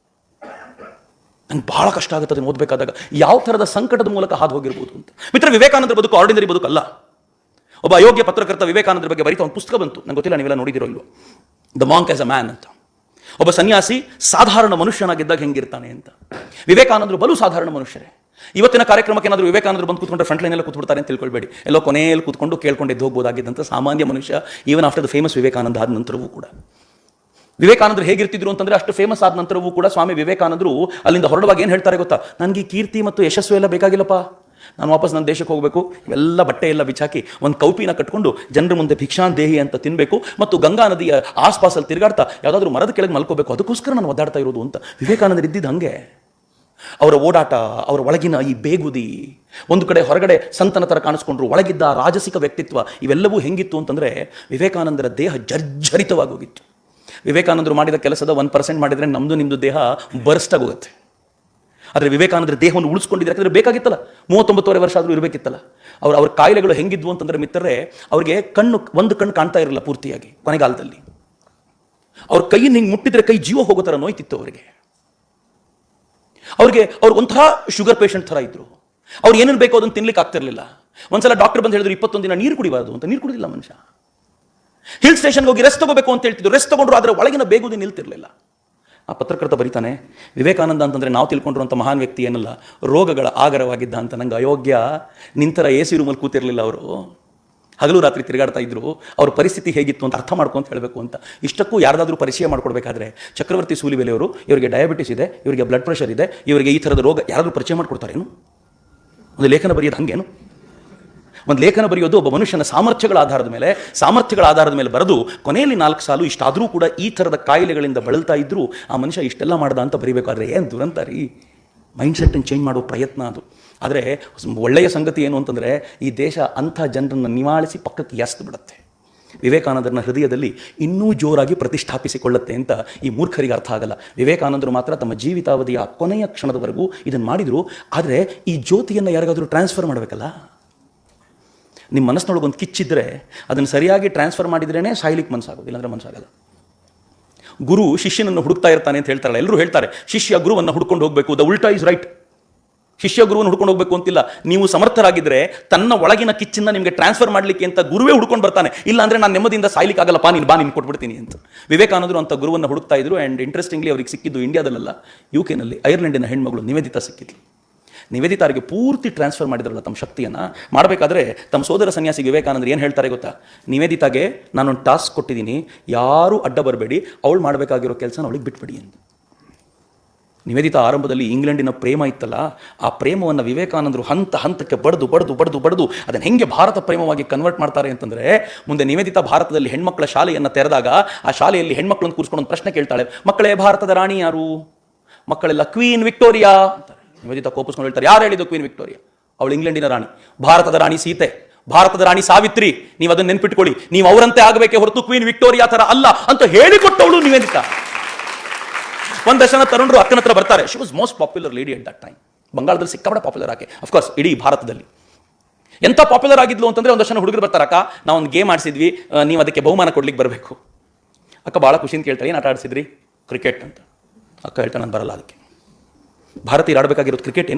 ನಂಗೆ ಬಹಳ ಕಷ್ಟ ಆಗುತ್ತೆ ಅದನ್ನು ಓದಬೇಕಾದಾಗ, ಯಾವ ಥರದ ಸಂಕಟದ ಮೂಲಕ ಹಾದು ಹೋಗಿರ್ಬೋದು ಅಂತ. ಮಿತ್ರ, ವಿವೇಕಾನಂದರ ಬದುಕು ಆರ್ಡಿನರಿ ಬದುಕಲ್ಲ. ಒಬ್ಬ ಅಯೋಗ್ಯ ಪತ್ರಕರ್ತ ವಿವೇಕಾನಂದರ ಬಗ್ಗೆ ಬರೀತಾ ಒಂದು ಪುಸ್ತಕ ಬಂತು, ನಂಗೆ ಗೊತ್ತಿಲ್ಲ ನೀವೆಲ್ಲ ನೋಡಿದಿರೋ ಇಲ್ವೋ, the monk as a man ಅಂತ. ಒಬ್ಬ ಸನ್ಯಾಸಿ ಸಾಧಾರಣ ಮನುಷ್ಯನಾಗಿದ್ದಾಗ ಹೆಂಗಿರ್ತಾನೆ ಅಂತ. ವಿವೇಕಾನಂದರು ಬಲು ಸಾಧಾರಣ ಮನುಷ್ಯರೇ. ಇವತ್ತಿನ ಕಾರ್ಯಕ್ರಮಕ್ಕೆ ಏನಾದರೂ ವಿವೇಕಾನಂದರು ಬಂದು ಕೂತ್ಕೊಂಡ್ರೆ ಫ್ರಂಟ್ ಲೈನೆಲ್ಲ ಕೂತ್ಬಿಡ್ತಾರೆ ಅಂತ ತಿಳ್ಕೊಳ್ಬೇಡಿ. ಎಲ್ಲೋ ಕೊನೆಯಲ್ಲಿ ಕೂತ್ಕೊಂಡು ಕೇಳ್ಕೊಂಡಿದ್ದು ಹೋಗ್ಬೋದಾಗಿದ್ದಂಥ ಸಾಮಾನ್ಯ ಮನುಷ್ಯ, even after the famous Vivekananda ಆದ ನಂತರವೂ ಕೂಡ. ವಿವೇಕಾನಂದರು ಹೇಗಿರ್ತಿದ್ರು ಅಂತಂದ್ರೆ, ಅಷ್ಟು ಫೇಮಸ್ ಆದ ನಂತರವೂ ಕೂಡ ಸ್ವಾಮಿ ವಿವೇಕಾನಂದರು ಅಲ್ಲಿಂದ ಹೊರಡುವಾಗ ಏನು ಹೇಳ್ತಾರೆ ಗೊತ್ತಾ? ನನಗೆ ಕೀರ್ತಿ ಮತ್ತು ಯಶಸ್ಸು ಎಲ್ಲ ಬೇಕಾಗಿಲ್ಲಪ್ಪ, ನಾನು ವಾಪಸ್ ನನ್ನ ದೇಶಕ್ಕೆ ಹೋಗಬೇಕು, ಇವೆಲ್ಲ ಬಟ್ಟೆ ಎಲ್ಲ ಬಿಚ್ಚಾಕಿ ಒಂದು ಕೌಪಿನ ಕಟ್ಕೊಂಡು ಜನರ ಮುಂದೆ ಭಿಕ್ಷಾಂದೇಹಿ ಅಂತ ತಿನ್ನಬೇಕು ಮತ್ತು ಗಂಗಾ ನದಿಯ ಆಸ್ಪಾಸಲ್ಲಿ ತಿರುಗಾಡ್ತಾ ಯಾವುದಾದ್ರೂ ಮರದ ಕೆಳಗೆ ಮಲ್ಕೋಬೇಕು, ಅದಕ್ಕೋಸ್ಕರ ನಾನು ಒದ್ದಾಡ್ತಾ ಇರೋದು ಅಂತ. ವಿವೇಕಾನಂದರು ಇದ್ದಿದ್ದು ಹಂಗೆ. ಅವರ ಓಡಾಟ, ಅವರ ಒಳಗಿನ ಈ ಬೇಗುದಿ, ಒಂದು ಕಡೆ ಹೊರಗಡೆ ಸಂತನ ಥರ ಕಾಣಿಸ್ಕೊಂಡ್ರು, ಒಳಗಿದ್ದ ರಾಜಸಿಕ ವ್ಯಕ್ತಿತ್ವ, ಇವೆಲ್ಲವೂ ಹೆಂಗಿತ್ತು ಅಂತಂದರೆ ವಿವೇಕಾನಂದರ ದೇಹ ಜರ್ಜರಿತವಾಗಿ ಹೋಗಿತ್ತು. ವಿವೇಕಾನಂದರು ಮಾಡಿದ ಕೆಲಸದ 1% ಮಾಡಿದರೆ ನಮ್ಮದು ನಿಮ್ಮದು ದೇಹ ಬರ್ಸ್ಟ್ ಆಗೋಗುತ್ತೆ. ಆದರೆ ವಿವೇಕಾನಂದರ ದೇಹವನ್ನು ಉಳಿಸ್ಕೊಂಡಿದ್ದಾರೆ, ಯಾಕಂದರೆ ಬೇಕಾಗಿತ್ತಲ್ಲ, 39 ವರ್ಷ ಆದರೂ ಇರಬೇಕಿತ್ತಲ್ಲ. ಅವ್ರ ಕಾಯಿಲೆಗಳು ಹೆಂಗಿದ್ವು ಅಂತಂದರೆ ಮಿತ್ರರೇ, ಅವರಿಗೆ ಒಂದು ಕಣ್ಣು ಕಾಣ್ತಾ ಇರಲಿಲ್ಲ ಪೂರ್ತಿಯಾಗಿ. ಕೊನೆಗಾಲದಲ್ಲಿ ಅವ್ರ ಕೈಯಿಂದ ಹಿಂಗೆ ಮುಟ್ಟಿದ್ರೆ ಕೈ ಜೀವ ಹೋಗೋ ಥರ ನೋಯ್ತಿತ್ತು ಅವರಿಗೆ. ಅವ್ರು ಒಂಥರ ಶುಗರ್ ಪೇಷಂಟ್ ಥರ ಇದ್ರು. ಅವ್ರು ಏನೇನು ಬೇಕೋ ಅದನ್ನು ತಿನ್ಲಿಕ್ಕೆ ಆಗ್ತಿರ್ಲಿಲ್ಲ. ಒಂದ್ಸಲ ಡಾಕ್ಟರ್ ಬಂದು ಹೇಳಿದ್ರು 21 ದಿನ ನೀರು ಕುಡಿಬಾರ್ದು ಅಂತ. ನೀರು ಕುಡಿದಿಲ್ಲ ಮನುಷ್ಯ. ಹಿಲ್ ಸ್ಟೇಷನ್ಗೆ ಹೋಗಿ ರೆಸ್ಟ್ ತಗೋಬೇಕು ಅಂತ ಹೇಳ್ತಿದ್ರು, ರೆಸ್ಟ್ ತಗೊಂಡ್ರು, ಆದರೆ ಒಳಗಿನ ಬೇಗುದಿ ನಿಲ್ತಿರ್ಲಿಲ್ಲ. ಆ ಪತ್ರಕರ್ತ ಬರೀತಾನೆ, ವಿವೇಕಾನಂದ ಅಂತಂದರೆ ನಾವು ತಿಳ್ಕೊಂಡಿರುವಂಥ ಮಹಾನ್ ವ್ಯಕ್ತಿ ಏನಲ್ಲ, ರೋಗಗಳ ಆಗರವಾಗಿದ್ದ ಅಂತ. ನಂಗೆ ಅಯೋಗ್ಯ, ನಿಂತರ AC ರೂಮಲ್ಲಿ ಕೂತಿರಲಿಲ್ಲ ಅವರು, ಹಗಲು ರಾತ್ರಿ ತಿರುಗಾಡ್ತಾ ಇದ್ರು. ಅವ್ರ ಪರಿಸ್ಥಿತಿ ಹೇಗಿತ್ತು ಅಂತ ಅರ್ಥ ಮಾಡ್ಕೊಂತ ಹೇಳಬೇಕು ಅಂತ. ಇಷ್ಟಕ್ಕೂ ಯಾರ್ದಾದ್ರೂ ಪರಿಚಯ ಮಾಡ್ಕೊಡ್ಬೇಕಾದ್ರೆ ಚಕ್ರವರ್ತಿ ಸೂಲಿಬೆಲೆಯವರು, ಇವರಿಗೆ ಡಯಾಬಿಟಿಸ್ ಇದೆ, ಇವರಿಗೆ ಬ್ಲಡ್ ಪ್ರೆಷರ್ ಇದೆ, ಇವರಿಗೆ ಈ ಥರದ ರೋಗ, ಯಾರಾದರೂ ಪರಿಚಯ ಮಾಡ್ಕೊಡ್ತಾರೇನು? ಒಂದು ಲೇಖನ ಬರೆಯೋದು ಹಂಗೇನು? ಒಂದು ಲೇಖನ ಬರೆಯೋದು ಒಬ್ಬ ಮನುಷ್ಯನ ಸಾಮರ್ಥ್ಯಗಳ ಆಧಾರದ ಮೇಲೆ ಬರೆದು ಕೊನೆಯಲ್ಲಿ 4 ಸಾಲು ಇಷ್ಟಾದರೂ ಕೂಡ ಈ ಥರದ ಕಾಯಿಲೆಗಳಿಂದ ಬಳಲ್ತಾ ಇದ್ದರೂ ಆ ಮನುಷ್ಯ ಇಷ್ಟೆಲ್ಲ ಮಾಡ್ದ ಅಂತ ಬರೀಬೇಕಾದ್ರೆ ಏನು ದುರಂತ ರೀ. ಮೈಂಡ್ಸೆಟ್ಟನ್ನು ಚೇಂಜ್ ಮಾಡೋ ಪ್ರಯತ್ನ ಅದು. ಆದರೆ ಒಳ್ಳೆಯ ಸಂಗತಿ ಏನು ಅಂತಂದರೆ, ಈ ದೇಶ ಅಂಥ ಜನರನ್ನು ನಿವಾಳಿಸಿ ಪಕ್ಕಕ್ಕೆ ಎಸ್ದು ಬಿಡುತ್ತೆ. ವಿವೇಕಾನಂದರನ ಹೃದಯದಲ್ಲಿ ಇನ್ನೂ ಜೋರಾಗಿ ಪ್ರತಿಷ್ಠಾಪಿಸಿಕೊಳ್ಳುತ್ತೆ ಅಂತ ಈ ಮೂರ್ಖರಿಗೆ ಅರ್ಥ ಆಗಲ್ಲ. ವಿವೇಕಾನಂದರು ಮಾತ್ರ ತಮ್ಮ ಜೀವಿತಾವಧಿಯ ಕೊನೆಯ ಕ್ಷಣದವರೆಗೂ ಇದನ್ನು ಮಾಡಿದರು. ಆದರೆ ಈ ಜ್ಯೋತಿಯನ್ನು ಯಾರಿಗಾದರೂ ಟ್ರಾನ್ಸ್ಫರ್ ಮಾಡಬೇಕಲ್ಲ. ನಿಮ್ಮ ಮನಸ್ಸಿನೊಳಗೆ ಒಂದು ಕಿಚ್ಚಿದ್ರೆ ಅದನ್ನು ಸರಿಯಾಗಿ ಟ್ರಾನ್ಸ್ಫರ್ ಮಾಡಿದ್ರೇ ಸಾಯ್ಲಿಕ್ಕೆ ಮನಸ್ಸಾಗೋದು, ಇಲ್ಲಾಂದ್ರೆ ಮನಸ್ಸಾಗಲ್ಲ. ಗುರು ಶಿಷ್ಯನನ್ನು ಹುಡುಕ್ತಾ ಇರ್ತಾನೆ ಅಂತ ಹೇಳ್ತಾರಲ್ಲ, ಎಲ್ಲರೂ ಹೇಳ್ತಾರೆ ಶಿಷ್ಯ ಗುರುವನ್ನು ಹುಡ್ಕೊಂಡು ಹೋಗಬೇಕು. ದ ಉಲ್ಟಾ ಇಸ್ ರೈಟ್. ಶಿಷ್ಯ ಗುರುವನ್ನು ಹುಡ್ಕೊಂಡು ಹೋಗಬೇಕು ಅಂತಿಲ್ಲ. ನೀವು ಸಮರ್ಥರಾಗಿದ್ದರೆ ತನ್ನ ಒಳಗಿನ ಕಿಚ್ಚನ್ನು ನಿಮಗೆ ಟ್ರಾನ್ಸ್ಫರ್ ಮಾಡಲಿಕ್ಕೆ ಅಂತ ಗುರುವೇ ಹುಡ್ಕೊಂಡು ಬರ್ತಾನೆ. ಇಲ್ಲ ಅಂದರೆ ನಾನು ನೆಮ್ಮದಿಯಿಂದ ಸಾಯ್ಲಿಕ್ಕೆ ಆಗಲ್ಲಪ್ಪ, ನೀನು ಕೊಟ್ಬಿಡ್ತೀನಿ ಅಂತ. ವಿವೇಕಾನಂದರು ಅಂತ ಗುರುವನ್ನು ಹುಡುಕ್ತಾ ಇದ್ರು. ಆ್ಯಂಡ್ ಇಂಟ್ರೆಸ್ಟಿಂಗ್ಲಿ ಅವ್ರಿಗೆ ಸಿಕ್ಕಿದ್ದು ಇಂಡಿಯಾದಲ್ಲ, UK-ನಲ್ಲಿ ಐರ್ಲೆಂಡಿನ ಹೆಣ್ಮಗಳು ನಿವೇದಿತಾ ಸಿಕ್ಕಿದ್ಲು. ನಿವೇದಿತಾರಿಗೆ ಪೂರ್ತಿ ಟ್ರಾನ್ಸ್ಫರ್ ಮಾಡಿದ್ರಲ್ಲ ತಮ್ಮ ಶಕ್ತಿಯನ್ನು. ಮಾಡಬೇಕಾದ್ರೆ ತಮ್ಮ ಸೋದರ ಸನ್ಯಾಸಿ ವಿವೇಕಾನಂದರು ಏನು ಹೇಳ್ತಾರೆ ಗೊತ್ತಾ? ನಿವೇದಿತಾಗೆ ನಾನೊಂದು ಟಾಸ್ಕ್ ಕೊಟ್ಟಿದ್ದೀನಿ, ಯಾರೂ ಅಡ್ಡ ಬರಬೇಡಿ, ಅವಳು ಮಾಡಬೇಕಾಗಿರೋ ಕೆಲಸನ ಅವಳಿಗೆ ಬಿಟ್ಬಿಡಿ ಅಂತ. ನಿವೇದಿತಾ ಆರಂಭದಲ್ಲಿ ಇಂಗ್ಲೆಂಡಿನ ಪ್ರೇಮ ಇತ್ತಲ್ಲ, ಆ ಪ್ರೇಮವನ್ನು ವಿವೇಕಾನಂದರು ಹಂತಕ್ಕೆ ಬಡ್ದು ಅದನ್ನು ಹೆಂಗೆ ಭಾರತ ಪ್ರೇಮವಾಗಿ ಕನ್ವರ್ಟ್ ಮಾಡ್ತಾರೆ ಅಂತಂದರೆ, ಮುಂದೆ ನಿವೇದಿತಾ ಭಾರತದಲ್ಲಿ ಹೆಣ್ಮಕ್ಳ ಶಾಲೆಯನ್ನು ತೆರೆದಾಗ ಆ ಶಾಲೆಯಲ್ಲಿ ಹೆಣ್ಮಕ್ಳನ್ನು ಕೂರಿಸ್ಕೊಂಡು ಒಂದು ಪ್ರಶ್ನೆ ಕೇಳ್ತಾಳೆ, ಮಕ್ಕಳೇ ಭಾರತದ ರಾಣಿ ಯಾರು? ಮಕ್ಕಳೆಲ್ಲ ಕ್ವೀನ್ ವಿಕ್ಟೋರಿಯಾ ಅಂತಾರೆ. ನಿವೇದಿತಾ ಕೋಪಿಸ್ಕೊಂಡು ಹೇಳ್ತಾರೆ, ಯಾರು ಹೇಳಿದ್ದು ಕ್ವೀನ್ ವಿಕ್ಟೋರಿಯಾ? ಅವಳು ಇಂಗ್ಲೆಂಡಿನ ರಾಣಿ. ಭಾರತದ ರಾಣಿ ಸೀತೆ, ಭಾರತದ ರಾಣಿ ಸಾವಿತ್ರಿ. ನೀವು ಅದನ್ನು ನೆನ್ಪಿಟ್ಕೊಳ್ಳಿ, ನೀವು ಅವರಂತೆ ಆಗಬೇಕೇ ಹೊರತು ಕ್ವೀನ್ ವಿಕ್ಟೋರಿಯಾ ಥರ ಅಲ್ಲ ಅಂತ ಹೇಳಿಕೊಟ್ಟವಳು ನಿವೇದಿತಾ. ಒಂದಷ್ಟು ಜನ ತರುಣರು ಅಕ್ಕನ ಹತ್ರ ಬರ್ತಾರೆ. She was most popular lady at that time. ಬಂಗಾಳದಲ್ಲಿ ಸಿಕ್ಕಾಪಟ್ಟೆ ಪಾಪ್ಯುಲರ್ ಆಕೆ, ಅಫ್ಕೋರ್ಸ್ ಇಡೀ ಭಾರತದಲ್ಲಿ. ಎಂಥ ಪಾಪ್ಯುಲರ್ ಆಗಿದ್ಲು ಅಂತಂದರೆ, ಒಂದಷ್ಟು ಜನ ಹುಡುಗರು ಬರ್ತಾರೆ, ಅಕ್ಕ ನಾವು ಒಂದು ಗೇಮ್ ಆಡಿಸಿದ್ವಿ, ನೀವು ಅದಕ್ಕೆ ಬಹುಮಾನ ಕೊಡ್ಲಿಕ್ಕೆ ಬರಬೇಕು. ಅಕ್ಕ ಭಾಳ ಖುಷಿಯಿಂದ ಕೇಳ್ತಾರೆ, ಏನು ಆಟ ಆಡಿಸಿದ್ರಿ? ಕ್ರಿಕೆಟ್ ಅಂತ. ಅಕ್ಕ ಹೇಳ್ತಾನೆ, ನಾನು ಬರಲ್ಲ ಅದಕ್ಕೆ. ಭಾರತೀಯರು ಆಡಬೇಕಾಗಿರೋದು ಕ್ರಿಕೆಟ್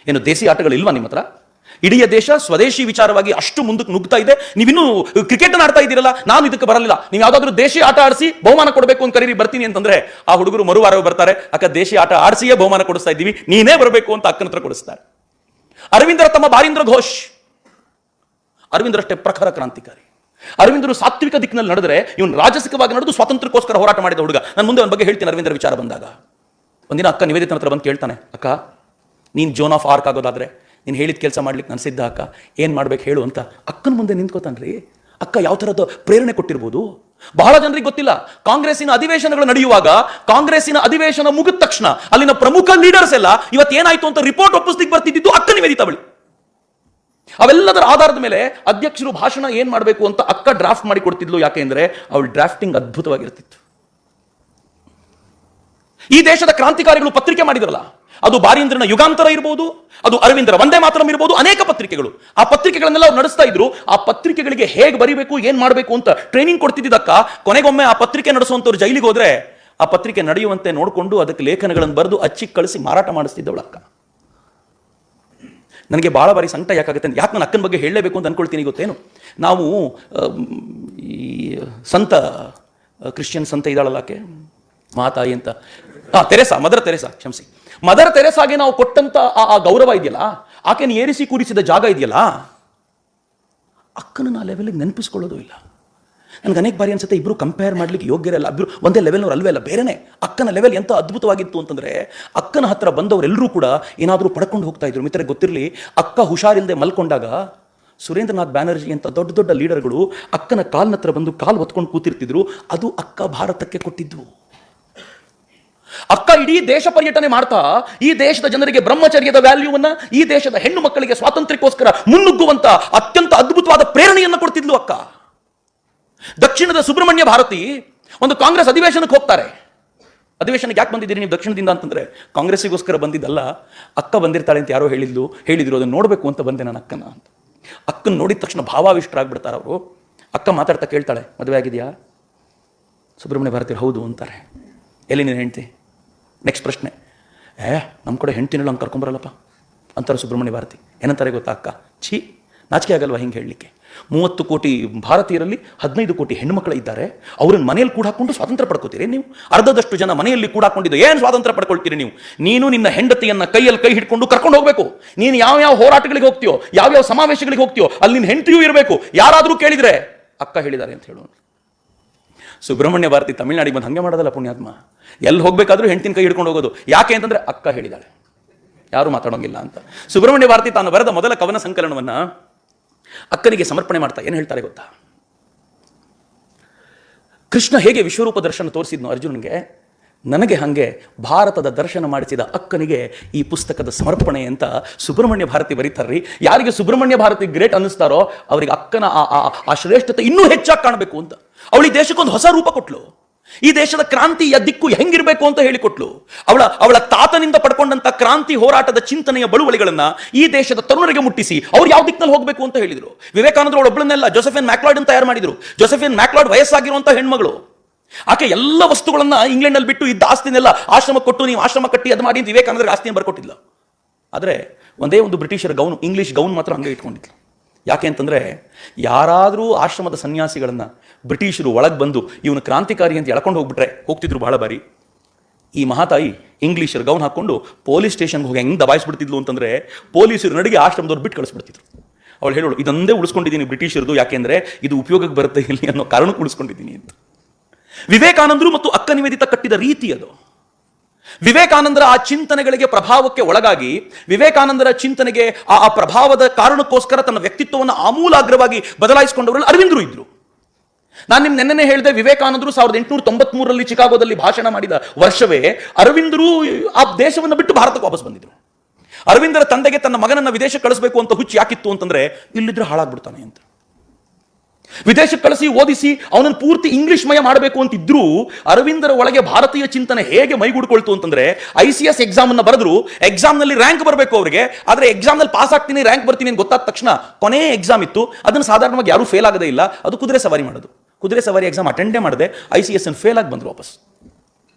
ಏನು ದೇಸಿ ಆಟಗಳು ಇಲ್ವಾ ನಿಮ್ಮ ಹತ್ರ? ಇಡೀ ದೇಶ ಸ್ವದೇಶಿ ವಿಚಾರವಾಗಿ ಅಷ್ಟು ಮುಂದಕ್ಕೆ ನುಗ್ತಾ ಇದೆ, ನೀವಿನ್ನೂ ಕ್ರಿಕೆಟ್ ಆಡ್ತಾ ಇದ್ದೀರಲ್ಲ, ನಾನು ಇದಕ್ಕೆ ಬರಲಿಲ್ಲ, ನೀವು ಯಾವುದಾದ್ರೂ ದೇಶಿ ಆಟ ಆಡಿಸಿ ಬಹುಮಾನ ಕೊಡಬೇಕು ಅಂತ ಕರೀರಿ, ಬರ್ತೀನಿ ಅಂತಂದ್ರೆ ಆ ಹುಡುಗರು ಮರುವಾರ ಬರ್ತಾರೆ, ಅಕ್ಕ ದೇಶಿ ಆಟ ಆಡಿಸಿಯೇ ಬಹುಮಾನ ಕೊಡಿಸ್ತಾ ಇದ್ದೀವಿ, ನೀನೇ ಬರಬೇಕು ಅಂತ ಅಕ್ಕನ ಹತ್ರ ಕೊಡಿಸ್ತಾರೆ. ಅರವಿಂದರ ತಮ್ಮ ಬಾರೀಂದ್ರ ಘೋಷ್, ಅರವಿಂದರಷ್ಟೇ ಪ್ರಖರ ಕ್ರಾಂತಿಕಾರಿ. ಅರವಿಂದರು ಸಾತ್ವಿಕ ದಿಕ್ಕಿನಲ್ಲಿ ನಡೆದರೆ ಇವನು ರಾಜಸಿಕವಾಗಿ ನಡೆದು ಸ್ವಾತಂತ್ರ್ಯಕ್ಕೋಸ್ಕರ ಹೋರಾಟ ಮಾಡಿದ ಹುಡುಗ. ನಾನು ಮುಂದೆ ಅವನ ಬಗ್ಗೆ ಹೇಳ್ತೀನಿ. ಅರವಿಂದರ ವಿಚಾರ ಬಂದಾಗ ಒಂದಿನ ಅಕ್ಕ ನಿವೇದಿತನ ಹತ್ರ ಬಂದು ಕೇಳ್ತಾನೆ, ಅಕ್ಕ ನೀನು ಜೋನ್ ಆಫ್ ಆರ್ಕ್ ಆಗೋದಾದ್ರೆ ನೀನು ಹೇಳಿದ ಕೆಲಸ ಮಾಡ್ಲಿಕ್ಕೆ ನಾನು ಸಿದ್ಧ ಅಕ್ಕ, ಏನು ಮಾಡ್ಬೇಕು ಹೇಳು ಅಂತ ಅಕ್ಕನ ಮುಂದೆ ನಿಂತ್ಕೋತಾನ್ರಿ. ಅಕ್ಕ ಯಾವ ಥರದ ಪ್ರೇರಣೆ ಕೊಟ್ಟಿರ್ಬೋದು ಬಹಳ ಜನರಿಗೆ ಗೊತ್ತಿಲ್ಲ. ಕಾಂಗ್ರೆಸ್ಸಿನ ಅಧಿವೇಶನಗಳು ನಡೆಯುವಾಗ, ಕಾಂಗ್ರೆಸ್ಸಿನ ಅಧಿವೇಶನ ಮುಗಿದ ತಕ್ಷಣ ಅಲ್ಲಿನ ಪ್ರಮುಖ ಲೀಡರ್ಸ್ ಎಲ್ಲ ಇವತ್ತೇನಾಯ್ತು ಅಂತ ರಿಪೋರ್ಟ್ ಒಪ್ಪಿಸ್ಲಿಕ್ಕೆ ಬರ್ತಿದ್ದು ಅಕ್ಕ ನಿವೇದಿತ ಬಳಿ. ಅವೆಲ್ಲದರ ಆಧಾರದ ಮೇಲೆ ಅಧ್ಯಕ್ಷರು ಭಾಷಣ ಏನ್ ಮಾಡಬೇಕು ಅಂತ ಅಕ್ಕ ಡ್ರಾಫ್ಟ್ ಮಾಡಿ ಕೊಡ್ತಿದ್ಲು. ಯಾಕೆಂದ್ರೆ ಅವಳ ಡ್ರಾಫ್ಟಿಂಗ್ ಅದ್ಭುತವಾಗಿರ್ತಿತ್ತು. ಈ ದೇಶದ ಕ್ರಾಂತಿಕಾರಿಗಳು ಪತ್ರಿಕೆ ಮಾಡಿದ್ರಲ್ಲ, ಅದು ಬಾರೀಂದ್ರನ ಯುಗಾಂತರ ಇರಬಹುದು, ಅದು ಅರವಿಂದರ ವಂದೇ ಮಾತರಂ ಇರಬಹುದು, ಅನೇಕ ಪತ್ರಿಕೆಗಳು. ಆ ಪತ್ರಿಕೆಗಳನ್ನೆಲ್ಲ ಅವ್ರು ನಡೆಸ್ತಾ ಇದ್ರು. ಆ ಪತ್ರಿಕೆಗಳಿಗೆ ಹೇಗೆ ಬರಿಬೇಕು, ಏನ್ ಮಾಡಬೇಕು ಅಂತ ಟ್ರೈನಿಂಗ್ ಕೊಡ್ತಿದ್ದಕ್ಕ. ಕೊನೆಗೊಮ್ಮೆ ಆ ಪತ್ರಿಕೆ ನಡೆಸುವಂತವ್ರು ಜೈಲಿಗೆ ಹೋದ್ರೆ ಆ ಪತ್ರಿಕೆ ನಡೆಯುವಂತೆ ನೋಡಿಕೊಂಡು ಅದಕ್ಕೆ ಲೇಖನಗಳನ್ನು ಬರೆದು ಅಚ್ಚಿಗೆ ಕಳಿಸಿ ಮಾರಾಟ ಮಾಡಿಸ್ತಿದ್ದವಳು ಅಕ್ಕ. ನನಗೆ ಭಾಳ ಬಾರಿ ಸಂಕಟ ಯಾಕಾಗುತ್ತೆ, ಯಾಕೆ ನಾನು ಅಕ್ಕನ ಬಗ್ಗೆ ಹೇಳಲೇಬೇಕು ಅಂತ ಅನ್ಕೊಳ್ತೀನಿ ಗೊತ್ತೇನು. ನಾವು ಈ ಸಂತ ಕ್ರಿಶ್ಚಿಯನ್ ಸಂತ ಇದ್ದಾಳಲ್ಲ ಆಕೆ ಮಾತಾಯಿ ಅಂತ, ತೆರೆಸಾ, ಮದರ್ ತೆರೆಸಾ, ಕ್ಷಮಿಸಿ, ಮದರ್ ತೆರೆಸಾಗೆ ನಾವು ಕೊಟ್ಟಂತ ಆ ಗೌರವ ಇದೆಯಲ್ಲ, ಆಕೆನ ಏರಿಸಿ ಕೂರಿಸಿದ ಜಾಗ ಇದೆಯಲ್ಲ, ಅಕ್ಕನ ಆ ಲೆವೆಲ್ಗೆ ನೆನಪಿಸ್ಕೊಳ್ಳೋದು ಇಲ್ಲ. ನನಗೆ ಅನೇಕ ಬಾರಿ ಅನ್ಸುತ್ತೆ ಇಬ್ರು ಕಂಪೇರ್ ಮಾಡ್ಲಿಕ್ಕೆ ಯೋಗ್ಯರಲ್ಲ, ಇಬ್ರು ಒಂದೇ ಲೆವೆಲ್ನವ್ರು ಅಲ್ವೇ ಅಲ್ಲ, ಬೇರೆನೆ. ಅಕ್ಕನ ಲೆವೆಲ್ ಎಂತ ಅದ್ಭುತವಾಗಿತ್ತು ಅಂತಂದ್ರೆ, ಅಕ್ಕನ ಹತ್ರ ಬಂದವರೆಲ್ಲರೂ ಕೂಡ ಏನಾದರೂ ಪಡ್ಕೊಂಡು ಹೋಗ್ತಾ ಇದ್ರು. ಮಿತ್ರರಿಗೆ ಗೊತ್ತಿರಲಿ, ಅಕ್ಕ ಹುಷಾರಿಲ್ಲದೆ ಮಲ್ಕೊಂಡಾಗ ಸುರೇಂದ್ರನಾಥ್ ಬ್ಯಾನರ್ಜಿ ಅಂತ ದೊಡ್ಡ ದೊಡ್ಡ ಲೀಡರ್ಗಳು ಅಕ್ಕನ ಕಾಲ್ನ ಹತ್ರ ಬಂದು ಕಾಲು ಹೊತ್ಕೊಂಡು ಕೂತಿರ್ತಿದ್ರು. ಅದು ಅಕ್ಕ ಭಾರತಕ್ಕೆ ಕೊಟ್ಟಿದ್ದು. ಅಕ್ಕ ಇಡೀ ದೇಶ ಪರ್ಯಟನೆ ಮಾಡ್ತಾ ಈ ದೇಶದ ಜನರಿಗೆ ಬ್ರಹ್ಮಚರ್ಯದ ವ್ಯಾಲ್ಯೂವನ್ನ, ಈ ದೇಶದ ಹೆಣ್ಣು ಮಕ್ಕಳಿಗೆ ಸ್ವಾತಂತ್ರ್ಯಕ್ಕೋಸ್ಕರ ಮುನ್ನುಗ್ಗುವಂತ ಅತ್ಯಂತ ಅದ್ಭುತವಾದ ಪ್ರೇರಣೆಯನ್ನು ಕೊಡ್ತಿದ್ಲು ಅಕ್ಕ. ದಕ್ಷಿಣದ ಸುಬ್ರಹ್ಮಣ್ಯ ಭಾರತಿ ಒಂದು ಕಾಂಗ್ರೆಸ್ ಅಧಿವೇಶನಕ್ಕೆ ಹೋಗ್ತಾರೆ. ಅಧಿವೇಶನಕ್ಕೆ ಯಾಕೆ ಬಂದಿದ್ದೀರಿ ನೀವು ದಕ್ಷಿಣದಿಂದ ಅಂತಂದ್ರೆ, ಕಾಂಗ್ರೆಸ್ಸಿಗೋಸ್ಕರ ಬಂದಿದ್ದಲ್ಲ, ಅಕ್ಕ ಬಂದಿರ್ತಾಳೆ ಅಂತ ಯಾರೋ ಹೇಳಿದ್ರು, ಅದನ್ನು ನೋಡಬೇಕು ಅಂತ ಬಂದೆ ನಾನು ಅಕ್ಕನ ಅಂತ. ಅಕ್ಕನ ನೋಡಿದ ತಕ್ಷಣ ಭಾವಾವಿಷ್ಟರಾಗ್ಬಿಡ್ತಾರೆ ಅವರು. ಅಕ್ಕ ಮಾತಾಡ್ತಾ ಕೇಳ್ತಾಳೆ, ಮದುವೆ ಆಗಿದೆಯಾ? ಸುಬ್ರಹ್ಮಣ್ಯ ಭಾರತಿ ಹೌದು ಅಂತಾರೆ. ಎಲ್ಲಿ ನೀನು ಹೆಂಡ್ತಿ? ನೆಕ್ಸ್ಟ್ ಪ್ರಶ್ನೆ, ನಮ್ಮ ಕಡೆ ಹೆಂಡ್ತಿನೆಲ್ಲ ಹಂಗೆ ಕರ್ಕೊಂಬರಲ್ಲಪ್ಪ ಅಂತಾರೆ ಸುಬ್ರಹ್ಮಣ್ಯ ಭಾರತಿ. ಏನಂತಾರೆ ಗೊತ್ತಾ ಅಕ್ಕ, ಛೀ ನಾಚಿಕೆ ಆಗಲ್ವಾ ಹಿಂಗೆ ಹೇಳಲಿಕ್ಕೆ? 30 ಕೋಟಿ ಭಾರತೀಯರಲ್ಲಿ 15 ಕೋಟಿ ಹೆಣ್ಣುಮಕ್ಕಳು ಇದ್ದಾರೆ, ಅವ್ರನ್ನ ಮನೆಯಲ್ಲಿ ಕೂಡ ಹಾಕೊಂಡು ಸ್ವಾತಂತ್ರ್ಯ ಪಡ್ಕೋತೀರಿ ನೀವು? ಅರ್ಧದಷ್ಟು ಜನ ಮನೆಯಲ್ಲಿ ಕೂಡ ಹಾಕೊಂಡಿದ್ದು ಏನು ಸ್ವಾತಂತ್ರ್ಯ ಪಡ್ಕೊಳ್ತೀರಿ ನೀವು? ನೀನು ನಿನ್ನ ಹೆಂಡತಿಯನ್ನ ಕೈಯಲ್ಲಿ ಕೈ ಹಿಡ್ಕೊಂಡು ಕರ್ಕೊಂಡು ಹೋಗ್ಬೇಕು. ನೀನು ಯಾವ ಹೋರಾಟಗಳಿಗೆ ಹೋಗ್ತೀಯೋ, ಯಾವ ಸಮಾವೇಶಗಳಿಗೆ ಹೋಗ್ತೀಯೋ ಅಲ್ಲಿ ನಿನ್ನ ಹೆಂಡತಿಯೂ ಇರಬೇಕು. ಯಾರಾದರೂ ಕೇಳಿದ್ರೆ ಅಕ್ಕ ಹೇಳಿದ್ದಾರೆ ಅಂತ ಹೇಳೋಣ. ಸುಬ್ರಹ್ಮಣ್ಯ ಭಾರತಿ ತಮಿಳ್ನಾಡಿಗೆ ಬಂದು ಹಂಗೆ ಮಾಡೋದಲ್ಲ ಪುಣ್ಯಾತ್ಮ. ಎಲ್ಲಿ ಹೋಗ್ಬೇಕಾದ್ರೂ ಹೆಂಡತಿನ ಕೈ ಹಿಡ್ಕೊಂಡು ಹೋಗೋದು. ಯಾಕೆ ಅಂತಂದ್ರೆ ಅಕ್ಕ ಹೇಳಿದಾಳೆ, ಯಾರು ಮಾತಾಡೋಂಗಿಲ್ಲ ಅಂತ. ಸುಬ್ರಹ್ಮಣ್ಯ ಭಾರತಿ ತಾನು ಬರೆದ ಮೊದಲ ಕವನ ಸಂಕಲನವನ್ನ ಅಕ್ಕನಿಗೆ ಸಮರ್ಪಣೆ ಮಾಡ್ತಾ ಏನು ಹೇಳ್ತಾರೆ ಗೊತ್ತಾ? ಕೃಷ್ಣ ಹೇಗೆ ವಿಶ್ವರೂಪ ದರ್ಶನ ತೋರಿಸಿದ್ನೋ ಅರ್ಜುನನಿಗೆ, ನನಗೆ ಹಾಗೆ ಭಾರತದ ದರ್ಶನ ಮಾಡಿಸಿದ ಅಕ್ಕನಿಗೆ ಈ ಪುಸ್ತಕದ ಸಮರ್ಪಣೆ ಅಂತ ಸುಬ್ರಹ್ಮಣ್ಯ ಭಾರತಿ ಬರೀತಾರ್ರಿ. ಯಾರಿಗೆ ಸುಬ್ರಹ್ಮಣ್ಯ ಭಾರತಿ ಗ್ರೇಟ್ ಅನ್ನಿಸ್ತಾರೋ ಅವರಿಗೆ ಅಕ್ಕನ ಆ ಶ್ರೇಷ್ಠತೆ ಇನ್ನೂ ಹೆಚ್ಚಾಗಿ ಕಾಣಬೇಕು ಅಂತ. ಅವಳಿ ದೇಶಕ್ಕೊಂದು ಹೊಸ ರೂಪ ಕೊಟ್ಲು. ಈ ದೇಶದ ಕ್ರಾಂತಿಯ ದಿಕ್ಕು ಹೆಂಗಿರಬೇಕು ಅಂತ ಹೇಳಿಕೊಟ್ಲು. ಅವಳ ತಾತನಿಂದ ಪಡ್ಕೊಂಡಂತ ಕ್ರಾಂತಿ ಹೋರಾಟದ ಚಿಂತನೆಯ ಬಳುವಳಿಗಳನ್ನ ಈ ದೇಶದ ತರುಣರಿಗೆ ಮುಟ್ಟಿಸಿ ಅವ್ರು ಯಾವ ದಿಕ್ಕಿನಲ್ಲಿ ಹೋಗಬೇಕು ಅಂತ ಹೇಳಿದ್ರು. ವಿವೇಕಾನಂದರು ಅವಳೊಬ್ಬಳನ್ನೆಲ್ಲ ಜೋಸೆಫಿನ್ ಮ್ಯಾಕ್ಲಾಯ್ಡ್ ತಯಾರು ಮಾಡಿದ್ರು. ಜೋಸೆಫಿನ್ ಮ್ಯಾಕ್ಲಾಯ್ಡ್ ವಯಸ್ಸಾಗಿರುವಂತಹ ಹೆಣ್ಮಗಳು. ಆಕೆ ಎಲ್ಲ ವಸ್ತುಗಳನ್ನ ಇಂಗ್ಲೆಂಡ್ನಲ್ಲಿ ಬಿಟ್ಟು ಇದ್ದ ಆಸ್ತಿನೆಲ್ಲ ಆಶ್ರಮ ಕೊಟ್ಟು, ನೀವು ಆಶ್ರಮ ಕಟ್ಟಿ ಅದು ಮಾಡಿ ವಿವೇಕಾನಂದರಿಗೆ ಆಸ್ತಿಯನ್ನು ಬರ್ಕೊಟ್ಟಿಲ್ಲ. ಆದರೆ ಒಂದೇ ಒಂದು ಬ್ರಿಟಿಷರ ಗೌನ್, ಇಂಗ್ಲಿಷ್ ಗೌನ್ ಮಾತ್ರ ಹಂಗೆ ಇಟ್ಕೊಂಡಿದ್ಲು. ಯಾಕೆ ಅಂತಂದ್ರೆ, ಯಾರಾದರೂ ಆಶ್ರಮದ ಸನ್ಯಾಸಿಗಳನ್ನ ಬ್ರಿಟಿಷರು ಒಳಗೆ ಬಂದು ಇವನು ಕ್ರಾಂತಿಕಾರಿ ಅಂತ ಎಳ್ಕೊಂಡು ಹೋಗ್ತಿದ್ರು ಬಹಳ ಬಾರಿ. ಈ ಮಹಾತಾಯಿ ಇಂಗ್ಲಿಷರ್ ಗೌನ್ ಹಾಕೊಂಡು ಪೊಲೀಸ್ ಸ್ಟೇಷನ್ಗೆ ಹೋಗಿ ಹೆಂಗೆ ದಬಾಯಿಸ್ಬಿಡ್ತಿದ್ಲು ಅಂತಂದ್ರೆ, ಪೊಲೀಸರು ನಡಿಗೆ ಆಶ್ರಮದವ್ರು ಬಿಟ್ಟು ಕಳಿಸ್ಬಿಡ್ತಿದ್ರು. ಅವಳು ಹೇಳೋಳು, ಇದೊಂದೇ ಉಳಿಸ್ಕೊಂಡಿದ್ದೀನಿ ಬ್ರಿಟಿಷರದು, ಯಾಕೆಂದ್ರೆ ಇದು ಉಪಯೋಗಕ್ಕೆ ಬರುತ್ತೆ ಇಲ್ಲಿ ಅನ್ನೋ ಕಾರಣಕ್ಕೆ ಉಳಿಸ್ಕೊಂಡಿದ್ದೀನಿ ಅಂತ. ವಿವೇಕಾನಂದರು ಮತ್ತು ಅಕ್ಕ ನಿವೇದಿತ ಕಟ್ಟಿದ ರೀತಿ ಅದು. ವಿವೇಕಾನಂದರ ಆ ಚಿಂತನೆಗಳಿಗೆ ಪ್ರಭಾವಕ್ಕೆ ಒಳಗಾಗಿ, ವಿವೇಕಾನಂದರ ಚಿಂತನೆಗೆ ಆ ಪ್ರಭಾವದ ಕಾರಣಕ್ಕೋಸ್ಕರ ತನ್ನ ವ್ಯಕ್ತಿತ್ವವನ್ನು ಆಮೂಲಾಗ್ರವಾಗಿ ಬದಲಾಯಿಸಿಕೊಂಡವರಲ್ಲಿ ಅರವಿಂದರು ಇದ್ರು. ನಾನು ನಿಮ್ ನೆನ್ನೆ ಹೇಳಿದೆ, ವಿವೇಕಾನಂದರು 1893ರಲ್ಲಿ ಚಿಕಾಗೋದಲ್ಲಿ ಭಾಷಣ ಮಾಡಿದ ವರ್ಷವೇ ಅರವಿಂದರು ಆ ದೇಶವನ್ನು ಬಿಟ್ಟು ಭಾರತಕ್ಕೆ ವಾಪಸ್ ಬಂದಿದ್ರು. ಅರವಿಂದರ ತಂದೆಗೆ ತನ್ನ ಮಗನನ್ನ ವಿದೇಶಕ್ಕೆ ಕಳಿಸಬೇಕು ಅಂತ ಹುಚ್ಚು ಯಾಕಿತ್ತು ಅಂತಂದ್ರೆ, ಇಲ್ಲಿದ್ರೆ ಹಾಳಾಗ್ಬಿಡ್ತಾನೆ ಅಂತ. ವಿದೇಶಕ್ಕೆ ಕಳಿಸಿ ಓದಿಸಿ ಅವನನ್ನು ಪೂರ್ತಿ ಇಂಗ್ಲಿಷ್ ಮಯ ಮಾಡಬೇಕು ಅಂತಿದ್ರು. ಅರವಿಂದರ ಒಳಗೆ ಭಾರತೀಯ ಚಿಂತನೆ ಹೇಗೆ ಮೈಗೂಡಿಕೊಳ್ತು ಅಂತಂದ್ರೆ, ICS ಎಕ್ಸಾಮ್ ಅನ್ನ ಬರೆದ್ರು, ಎಕ್ಸಾಮ್ ನಲ್ಲಿ ರ್ಯಾಂಕ್ ಬರಬೇಕು ಅವರಿಗೆ. ಆದ್ರೆ ಎಕ್ಸಾಮ್ ನಲ್ಲಿ ಪಾಸ್ ಆಗ್ತೀನಿ, ರ್ಯಾಂಕ್ ಬರ್ತೀನಿ ಅಂತ ಗೊತ್ತಾದ ತಕ್ಷಣ ಕೊನೆ ಎಕ್ಸಾಮ್ ಇತ್ತು, ಅದನ್ನು ಸಾಧಾರಣವಾಗಿ ಯಾರು ಫೇಲ್ ಆಗದೇ ಇಲ್ಲ, ಅದು ಕುದುರೆ ಸವಾರಿ ಮಾಡೋದು. ಕುದುರೆ ಸವಾರಿ ಎಕ್ಸಾಮ್ ಅಟೆಂಡೇ ಮಾಡದೆ ICS ಫೇಲ್ ಆಗಿ ಬಂದ್ರು ವಾಪಸ್.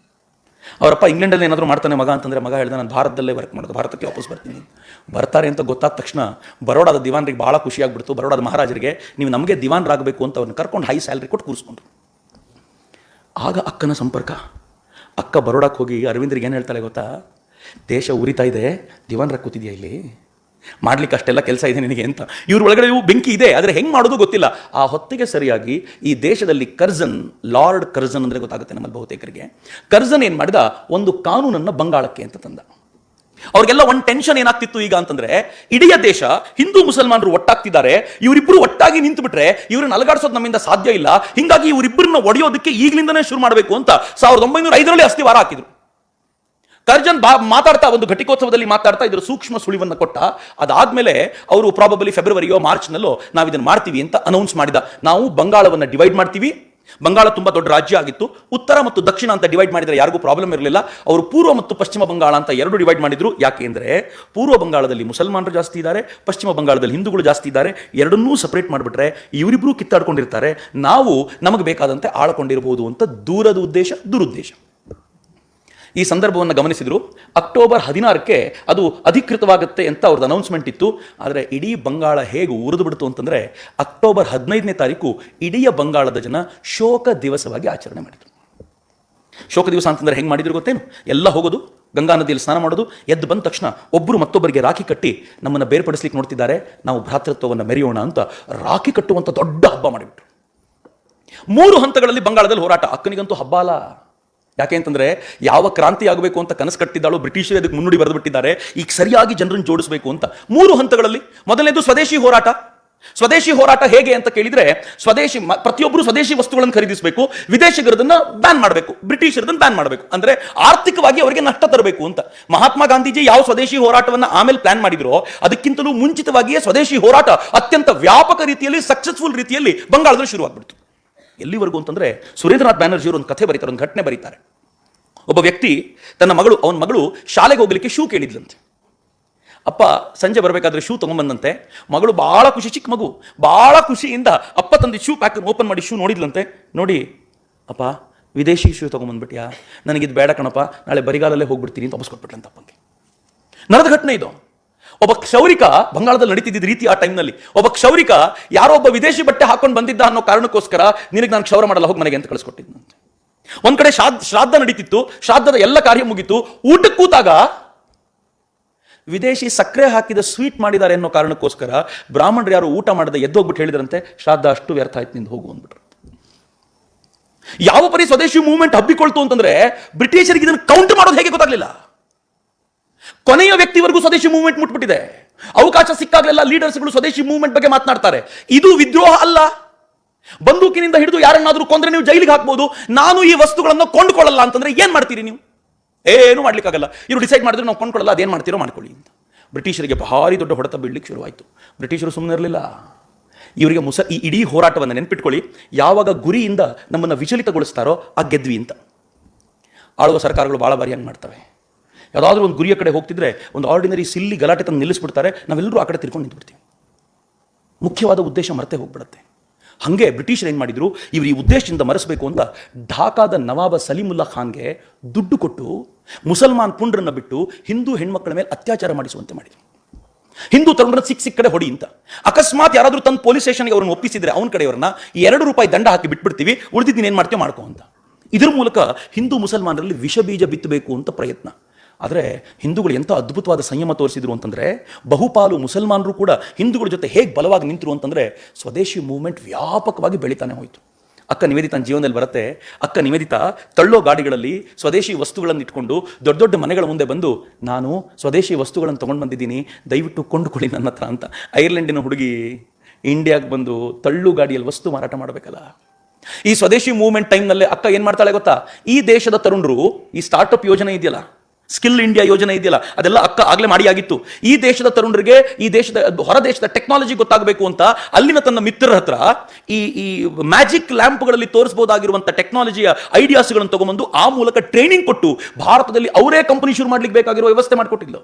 ಅವರಪ್ಪ ಇಂಗ್ಲೆಂಡಲ್ಲಿ ಏನಾದರೂ ಮಾಡ್ತಾನೆ ಮಗ ಅಂತಂದ್ರೆ, ಮಗ ಹೇಳಿದ ನಾನು ಭಾರತದಲ್ಲೇ ವರ್ಕ್ ಮಾಡೋದು, ಭಾರತಕ್ಕೆ ವಾಪಸ್ ಬರ್ತೀನಿ. ಬರ್ತಾರೆ ಅಂತ ಗೊತ್ತಾದ ತಕ್ಷಣ ಬರೋಡಾದ ದಿವಾನ್ರಿಗೆ ಭಾಳ ಖುಷಿಯಾಗ್ಬಿಡ್ತು. ಬರೋಡಾದ ಮಹಾರಾಜರಿಗೆ, ನೀವು ನಮಗೆ ದಿವಾನ್ರಾಗಬೇಕು ಅಂತ ಅವ್ರನ್ನ ಕರ್ಕೊಂಡು ಹೈ ಸ್ಯಾಲ್ರಿ ಕೊಟ್ಟು ಕೂರಿಸ್ಕೊಂಡ್ರು. ಆಗ ಅಕ್ಕನ ಸಂಪರ್ಕ. ಅಕ್ಕ ಬರೋಡಕ್ಕೆ ಹೋಗಿ ಅರವಿಂದ್ರಿಗೆ ಏನು ಹೇಳ್ತಾಳೆ ಗೊತ್ತಾ? ದೇಶ ಉರಿತಾ ಇದೆ, ದಿವಾನ್ರಾಗ ಕೂತಿದ್ಯಾ ಇಲ್ಲಿ, ಮಾಡ್ಲಿಕ್ಕೆ ಅಷ್ಟೆಲ್ಲ ಕೆಲಸ ಇದೆ ನಿನಗೆ ಅಂತ. ಇವ್ರ ಒಳಗಡೆ ಬೆಂಕಿ ಇದೆ, ಆದರೆ ಹೆಂಗೆ ಮಾಡೋದು ಗೊತ್ತಿಲ್ಲ. ಆ ಹೊತ್ತಿಗೆ ಸರಿಯಾಗಿ ಈ ದೇಶದಲ್ಲಿ ಕರ್ಜನ್, ಲಾರ್ಡ್ ಕರ್ಜನ್ ಅಂದರೆ ಗೊತ್ತಾಗುತ್ತೆ ನಮ್ಮಲ್ಲಿ ಬಹುತೇಕರಿಗೆ. ಕರ್ಜನ್ ಏನು ಮಾಡಿದ, ಒಂದು ಕಾನೂನನ್ನು ಬಂಗಾಳಕ್ಕೆ ಅಂತ ತಂದ. ಅವ್ರಿಗೆಲ್ಲ ಒಂದು ಟೆನ್ಷನ್ ಏನಾಗ್ತಿತ್ತು ಈಗ ಅಂತಂದ್ರೆ, ಇಡೀ ದೇಶ ಹಿಂದೂ ಮುಸಲ್ಮಾನರು ಒಟ್ಟಾಗ್ತಿದ್ದಾರೆ, ಇವರಿಬ್ಬರು ಒಟ್ಟಾಗಿ ನಿಂತು ಬಿಟ್ರೆ ಇವ್ರನ್ನ ಅಲಗಾಡಿಸೋದು ನಮ್ಮಿಂದ ಸಾಧ್ಯ ಇಲ್ಲ, ಹಿಂಗಾಗಿ ಇವರಿಬ್ಬರನ್ನ ಒಡೆಯೋದಕ್ಕೆ ಈಗಲಿಂದನೇ ಶುರು ಮಾಡಬೇಕು ಅಂತ 1905ರಲ್ಲಿ ಅಸ್ಥಿವಾರ ಹಾಕಿದ್ರು. ಕರ್ಜನ್ ಮಾತಾಡ್ತಾ ಒಂದು ಘಟಿಕೋತ್ಸವದಲ್ಲಿ ಮಾತಾಡ್ತಾ ಇದ್ರ ಸೂಕ್ಷ್ಮ ಸುಳಿವನ್ನು ಕೊಟ್ಟ. ಅದಾದ್ಮೇಲೆ ಅವರು ಪ್ರಾಬಬಲಿ ಫೆಬ್ರವರಿಯೋ ಮಾರ್ಚ್ನಲ್ಲೋ ನಾವು ಇದನ್ನು ಮಾಡ್ತೀವಿ ಅಂತ ಅನೌನ್ಸ್ ಮಾಡಿದ. ನಾವು ಬಂಗಾಳವನ್ನು ಡಿವೈಡ್ ಮಾಡ್ತೀವಿ. ಬಂಗಾಳ ತುಂಬಾ ದೊಡ್ಡ ರಾಜ್ಯ ಆಗಿತ್ತು. ಉತ್ತರ ಮತ್ತು ದಕ್ಷಿಣ ಅಂತ ಡಿವೈಡ್ ಮಾಡಿದರೆ ಯಾರಿಗೂ ಪ್ರಾಬ್ಲಮ್ ಇರಲಿಲ್ಲ. ಅವರು ಪೂರ್ವ ಮತ್ತು ಪಶ್ಚಿಮ ಬಂಗಾಳ ಅಂತ ಎರಡು ಡಿವೈಡ್ ಮಾಡಿದ್ರು. ಯಾಕೆ ಅಂದರೆ ಪೂರ್ವ ಬಂಗಾಳದಲ್ಲಿ ಮುಸಲ್ಮಾನರು ಜಾಸ್ತಿ ಇದ್ದಾರೆ, ಪಶ್ಚಿಮ ಬಂಗಾಳದಲ್ಲಿ ಹಿಂದೂಗಳು ಜಾಸ್ತಿ ಇದ್ದಾರೆ. ಎರಡನ್ನೂ ಸಪರೇಟ್ ಮಾಡಿಬಿಟ್ರೆ ಇವರಿಬ್ಬರು ಕಿತ್ತಾಡ್ಕೊಂಡಿರ್ತಾರೆ, ನಾವು ನಮಗೆ ಬೇಕಾದಂತೆ ಆಳ್ಕೊಂಡಿರಬಹುದು ಅಂತ ದೂರದ ಉದ್ದೇಶ, ದುರುದ್ದೇಶ. ಈ ಸಂದರ್ಭವನ್ನು ಗಮನಿಸಿದ್ರು. ಅಕ್ಟೋಬರ್ 16ಕ್ಕೆ ಅದು ಅಧಿಕೃತವಾಗುತ್ತೆ ಅಂತ ಅವ್ರದ್ದು ಅನೌನ್ಸ್ಮೆಂಟ್ ಇತ್ತು. ಆದರೆ ಇಡೀ ಬಂಗಾಳ ಹೇಗೆ ಉರಿದು ಬಿಡ್ತು ಅಂತಂದರೆ, ಅಕ್ಟೋಬರ್ 15ನೇ ತಾರೀಕು ಇಡೀ ಬಂಗಾಳದ ಜನ ಶೋಕ ದಿವಸವಾಗಿ ಆಚರಣೆ ಮಾಡಿದರು. ಶೋಕ ದಿವಸ ಅಂತಂದರೆ ಹೆಂಗೆ ಮಾಡಿದ್ರು ಗೊತ್ತೇನು? ಎಲ್ಲ ಹೋಗೋದು, ಗಂಗಾ ನದಿಯಲ್ಲಿ ಸ್ನಾನ ಮಾಡೋದು, ಎದ್ದು ಬಂದ ತಕ್ಷಣ ಒಬ್ಬರು ಮತ್ತೊಬ್ಬರಿಗೆ ರಾಖಿ ಕಟ್ಟಿ ನಮ್ಮನ್ನು ಬೇರ್ಪಡಿಸ್ಲಿಕ್ಕೆ ನೋಡ್ತಿದ್ದಾರೆ, ನಾವು ಭ್ರಾತೃತ್ವವನ್ನು ಮೆರೆಯೋಣ ಅಂತ ರಾಖಿ ಕಟ್ಟುವಂಥ ದೊಡ್ಡ ಹಬ್ಬ ಮಾಡಿಬಿಟ್ರು. 3 ಹಂತಗಳಲ್ಲಿ ಬಂಗಾಳದಲ್ಲಿ ಹೋರಾಟ. ಅಕ್ಕನಿಗಂತೂ ಹಬ್ಬ ಅಲ್ಲ. ಯಾಕೆ ಅಂತಂದ್ರೆ, ಯಾವ ಕ್ರಾಂತಿ ಆಗಬೇಕು ಅಂತ ಕನಸು ಕಟ್ಟಿದ್ದಾಳು ಬ್ರಿಟಿಷರು ಅದಕ್ಕೆ ಮುನ್ನುಡಿ ಬರೆದು ಬಿಟ್ಟಿದ್ದಾರೆ. ಈಗ ಸರಿಯಾಗಿ ಜನರನ್ನು ಜೋಡಿಸಬೇಕು ಅಂತ 3 ಹಂತಗಳಲ್ಲಿ. ಮೊದಲನೇದು ಸ್ವದೇಶಿ ಹೋರಾಟ. ಸ್ವದೇಶಿ ಹೋರಾಟ ಹೇಗೆ ಅಂತ ಕೇಳಿದ್ರೆ, ಪ್ರತಿಯೊಬ್ಬರು ಸ್ವದೇಶಿ ವಸ್ತುಗಳನ್ನು ಖರೀದಿಸಬೇಕು, ವಿದೇಶಿಗರದನ್ನ ಬ್ಯಾನ್ ಮಾಡಬೇಕು, ಬ್ರಿಟಿಷರದನ್ನ ಬ್ಯಾನ್ ಮಾಡಬೇಕು, ಅಂದ್ರೆ ಆರ್ಥಿಕವಾಗಿ ಅವರಿಗೆ ನಷ್ಟ ತರಬೇಕು ಅಂತ. ಮಹಾತ್ಮ ಗಾಂಧೀಜಿ ಯಾವ ಸ್ವದೇಶಿ ಹೋರಾಟವನ್ನ ಆಮೇಲೆ ಪ್ಲಾನ್ ಮಾಡಿದ್ರು, ಅದಕ್ಕಿಂತಲೂ ಮುಂಚಿತವಾಗಿಯೇ ಸ್ವದೇಶಿ ಹೋರಾಟ ಅತ್ಯಂತ ವ್ಯಾಪಕ ರೀತಿಯಲ್ಲಿ, ಸಕ್ಸಸ್ಫುಲ್ ರೀತಿಯಲ್ಲಿ ಬಂಗಾಳದಲ್ಲಿ ಶುರುವಾಗ್ಬಿಡ್ತು. ಎಲ್ಲಿವರೆಗೂ ಅಂತಂದ್ರೆ, ಸುರೇಂದ್ರನಾಥ್ ಬ್ಯಾನರ್ಜಿಯವರು ಒಂದು ಕಥೆ ಬರೀತಾರೆ, ಒಂದು ಘಟನೆ ಬರೀತಾರೆ. ಒಬ್ಬ ವ್ಯಕ್ತಿ ಅವನ ಮಗಳು ಶಾಲೆಗೆ ಹೋಗ್ಲಿಕ್ಕೆ ಶೂ ಕೇಳಿದ್ಲಂತೆ. ಅಪ್ಪ ಸಂಜೆ ಬರಬೇಕಾದ್ರೆ ಶೂ ತಗೊಂಡ್ಬಂದಂತೆ. ಮಗಳು ಬಹಳ ಖುಷಿ, ಚಿಕ್ಕ ಮಗು, ಬಹಳ ಖುಷಿಯಿಂದ ಅಪ್ಪ ತಂದು ಶೂ ಪ್ಯಾಕ್ ಓಪನ್ ಮಾಡಿ ಶೂ ನೋಡಿದ್ಲಂತೆ. ನೋಡಿ ಅಪ್ಪ, ವಿದೇಶಿ ಶೂ ತಗೊಂಡ್ಬಂದ್ಬಿಟ್ಯಾ, ನನಗಿದು ಬೇಡ ಕಣಪ್ಪ, ನಾಳೆ ಬರಿಗಾಲಲ್ಲೇ ಹೋಗ್ಬಿಡ್ತೀನಿ ಅಂತ ವಾಪಸ್ ಕೊಟ್ಬಿಟ್ಲಂತ ಅಪ್ಪಂಗೆ. ನಡೆದ ಘಟನೆ ಇದು. ಒಬ್ಬ ಕ್ಷೌರಿಕ, ಬಂಗಾಳದಲ್ಲಿ ನಡೀತಿದ್ದ ರೀತಿ ಆ ಟೈಮ್ನಲ್ಲಿ, ಒಬ್ಬ ಕ್ಷೌರಿಕ ಯಾರೋ ಒಬ್ಬ ವಿದೇಶಿ ಬಟ್ಟೆ ಹಾಕೊಂಡು ಬಂದಿದ್ದ ಅನ್ನೋ ಕಾರಣಕ್ಕೋಸ್ಕರ ನಿನಗೆ ನಾನು ಕ್ಷೌರ ಮಾಡಲ್ಲ, ಹೋಗಿ ಮನೆಗೆ ಅಂತ ಕಳಿಸ್ಕೊಟ್ಟಿದ್ದಂತೆ. ಒಂದ್ ಕಡೆ ಶ್ರಾದ್ದ ನಡೀತಿತ್ತು, ಶ್ರಾದ್ದದ ಎಲ್ಲ ಕಾರ್ಯ ಮುಗಿತು. ಊಟಕ್ಕೆ ಕೂತಾಗ ವಿದೇಶಿ ಸಕ್ಕರೆ ಹಾಕಿದ ಸ್ವೀಟ್ ಮಾಡಿದ್ದಾರೆ ಅನ್ನೋ ಕಾರಣಕ್ಕೋಸ್ಕರ ಬ್ರಾಹ್ಮಣರು ಯಾರು ಊಟ ಮಾಡದೆ ಎದ್ದೋಗ್ಬಿಟ್ಟು ಹೇಳಿದ್ರಂತೆ, ಶ್ರಾದ್ದ ಅಷ್ಟು ವ್ಯರ್ಥ ಆಯ್ತು, ನಿಂದು ಹೋಗು ಅಂದ್ಬಿಟ್ರು. ಯಾವ ಪರಿ ಸ್ವದೇಶಿ ಮೂವ್ಮೆಂಟ್ ಹಬ್ಬಿಕೊಳ್ತು ಅಂತಂದ್ರೆ, ಬ್ರಿಟಿಷರಿಗೆ ಇದನ್ನು ಕೌಂಟ್ ಮಾಡೋದು ಹೇಗೆ ಗೊತ್ತಾಗ್ಲಿಲ್ಲ. ಕೊನೆಯ ವ್ಯಕ್ತಿವರೆಗೂ ಸ್ವದೇಶಿ ಮೂವ್ಮೆಂಟ್ ಮುಟ್ಬಿಟ್ಟಿದೆ. ಅವಕಾಶ ಸಿಕ್ಕಾಗಲೆಲ್ಲ ಲೀಡರ್ಸ್ಗಳು ಸ್ವದೇಶಿ ಮೂವ್ಮೆಂಟ್ ಬಗ್ಗೆ ಮಾತನಾಡ್ತಾರೆ. ಇದು ವಿದ್ರೋಹ ಅಲ್ಲ. ಬಂದೂಕಿನಿಂದ ಹಿಡಿದು ಯಾರನ್ನಾದ್ರೂ ಕೊಂದ್ರೆ ನೀವು ಜೈಲಿಗೆ ಹಾಕ್ಬೋದು. ನಾನು ಈ ವಸ್ತುಗಳನ್ನು ಕೊಂಡ್ಕೊಳ್ಳಲ್ಲ ಅಂತಂದ್ರೆ ಏನ್ ಮಾಡ್ತೀರಿ ನೀವು? ಏನು ಮಾಡ್ಲಿಕ್ಕಾಗಲ್ಲ. ಇವರು ಡಿಸೈಡ್ ಮಾಡಿದ್ರೆ ನಾವು ಕೊಂಡ್ಕೊಳ್ಳಲ್ಲ, ಅದೇನು ಮಾಡ್ತೀರೋ ಮಾಡ್ಕೊಳ್ಳಿ ಅಂತ. ಬ್ರಿಟಿಷರಿಗೆ ಭಾರಿ ದೊಡ್ಡ ಹೊಡೆತ ಬೀಳಲಿಕ್ಕೆ ಶುರುವಾಯಿತು. ಬ್ರಿಟಿಷರು ಸುಮ್ಮನೆ ಇರಲಿಲ್ಲ. ಇವರಿಗೆ ಈ ಇಡೀ ಹೋರಾಟವನ್ನು ನೆನ್ಪಿಟ್ಕೊಳ್ಳಿ, ಯಾವಾಗ ಗುರಿಯಿಂದ ನಮ್ಮನ್ನು ವಿಚಲಿತಗೊಳಿಸ್ತಾರೋ ಆ ಗೆದ್ವಿ ಅಂತ. ಆಳುವ ಸರ್ಕಾರಗಳು ಭಾಳ ಬಾರಿ ಹಂಗೆ ಮಾಡ್ತವೆ. ಯಾವುದಾದ್ರೂ ಒಂದು ಗುರಿಯ ಕಡೆ ಹೋಗ್ತಿದ್ರೆ ಒಂದು ಆರ್ಡಿನರಿ ಸಿಲ್ಲಿ ಗಲಾಟೆ ತಂದು ನಿಲ್ಲಿಸ್ಬಿಡ್ತಾರೆ, ನಾವೆಲ್ಲರೂ ಆ ಕಡೆ ತಿರ್ಕೊಂಡು ನಿಂತ್ಬಿಡ್ತೀವಿ. ಮುಖ್ಯವಾದ ಉದ್ದೇಶ ಮರೆತೇ ಹೋಗ್ಬಿಡುತ್ತೆ. ಹಾಗೆ ಬ್ರಿಟಿಷರು ಏನು ಮಾಡಿದ್ರು, ಇವರು ಈ ಉದ್ದೇಶದಿಂದ ಮರೆಸಬೇಕು ಅಂತ ಢಾಕಾದ ನವಾಬ ಸಲೀಮುಲ್ಲಾ ಖಾನ್ಗೆ ದುಡ್ಡು ಕೊಟ್ಟು ಮುಸಲ್ಮಾನ್ ಪುಂಡ್ರನ್ನ ಬಿಟ್ಟು ಹಿಂದೂ ಹೆಣ್ಮಕ್ಳ ಮೇಲೆ ಅತ್ಯಾಚಾರ ಮಾಡಿಸುವಂತೆ ಮಾಡಿದ್ರು. ಹಿಂದೂ ತರುಣರನ್ನ ಸಿಕ್ಕ ಕಡೆ ಹೊಡಿ ಅಂತ. ಅಕಸ್ಮಾತ್ ಯಾರಾದರೂ ತಂದು ಪೊಲೀಸ್ ಸ್ಟೇಷನ್ಗೆ ಅವ್ರನ್ನ ಒಪ್ಪಿಸಿದ್ರೆ ಅವನ ಕಡೆಯವ್ರನ್ನ ₹2 ದಂಡ ಹಾಕಿ ಬಿಟ್ಬಿಡ್ತೀವಿ, ಉಳಿದಿದ್ದೀನಿ ಏನು ಮಾಡ್ತೀವಿ ಮಾಡ್ಕೋ ಅಂತ. ಇದ್ರ ಮೂಲಕ ಹಿಂದೂ ಮುಸಲ್ಮಾನರಲ್ಲಿ ವಿಷಬೀಜ ಬಿತ್ತಬೇಕು ಅಂತ ಪ್ರಯತ್ನ. ಆದರೆ ಹಿಂದೂಗಳು ಎಂಥ ಅದ್ಭುತವಾದ ಸಂಯಮ ತೋರಿಸಿದ್ರು ಅಂತಂದರೆ, ಬಹುಪಾಲು ಮುಸಲ್ಮಾನರು ಕೂಡ ಹಿಂದೂಗಳ ಜೊತೆ ಹೇಗೆ ಬಲವಾಗಿ ನಿಂತರು ಅಂತಂದರೆ, ಸ್ವದೇಶಿ ಮೂವ್ಮೆಂಟ್ ವ್ಯಾಪಕವಾಗಿ ಬೆಳೀತಾನೆ ಹೋಯಿತು. ಅಕ್ಕ ನಿವೇದಿತನ ಜೀವನದಲ್ಲಿ ಬರುತ್ತೆ. ಅಕ್ಕ ನಿವೇದಿತಾ ತಳ್ಳೋ ಗಾಡಿಗಳಲ್ಲಿ ಸ್ವದೇಶಿ ವಸ್ತುಗಳನ್ನು ಇಟ್ಕೊಂಡು ದೊಡ್ಡ ದೊಡ್ಡ ಮನೆಗಳ ಮುಂದೆ ಬಂದು, ನಾನು ಸ್ವದೇಶಿ ವಸ್ತುಗಳನ್ನು ತೊಗೊಂಡು ಬಂದಿದ್ದೀನಿ, ದಯವಿಟ್ಟು ಕೊಂಡುಕೊಳ್ಳಿ ನನ್ನ ಹತ್ರ ಅಂತ. ಐರ್ಲೆಂಡಿನ ಹುಡುಗಿ ಇಂಡಿಯಾಗೆ ಬಂದು ತಳ್ಳು ಗಾಡಿಯಲ್ಲಿ ವಸ್ತು ಮಾರಾಟ ಮಾಡಬೇಕಲ್ಲ. ಈ ಸ್ವದೇಶಿ ಮೂವ್ಮೆಂಟ್ ಟೈಮ್ನಲ್ಲೇ ಅಕ್ಕ ಏನು ಮಾಡ್ತಾಳೆ ಗೊತ್ತಾ? ಈ ದೇಶದ ತರುಣರು ಈ ಸ್ಟಾರ್ಟ್ಅಪ್ ಯೋಜನೆ ಇದೆಯಲ್ಲ, ಸ್ಕಿಲ್ ಇಂಡಿಯಾ ಯೋಜನೆ ಇದೆಯಲ್ಲ, ಅದೆಲ್ಲ ಅಕ್ಕ ಆಗಲೇ ಮಾಡಿಯಾಗಿತ್ತು. ಈ ದೇಶದ ತರುಣರಿಗೆ ಈ ದೇಶದ ಹೊರ ದೇಶದ ಟೆಕ್ನಾಲಜಿ ಗೊತ್ತಾಗಬೇಕು ಅಂತ ಅಲ್ಲಿನ ತನ್ನ ಮಿತ್ರರ ಹತ್ರ ಈ ಮ್ಯಾಜಿಕ್ ಲ್ಯಾಂಪ್ಗಳಲ್ಲಿ ತೋರಿಸಬಹುದಾಗಿರುವಂಥ ಟೆಕ್ನಾಲಜಿಯ ಐಡಿಯಾಸ್ಗಳನ್ನು ತಗೊಂಡ್ಬಂದು ಆ ಮೂಲಕ ಟ್ರೈನಿಂಗ್ ಕೊಟ್ಟು ಭಾರತದಲ್ಲಿ ಅವರೇ ಕಂಪನಿ ಶುರು ಮಾಡ್ಲಿಕ್ಕೆ ಬೇಕಾಗಿರೋ ವ್ಯವಸ್ಥೆ ಮಾಡಿಕೊಟ್ಟಿಲ್ಲ.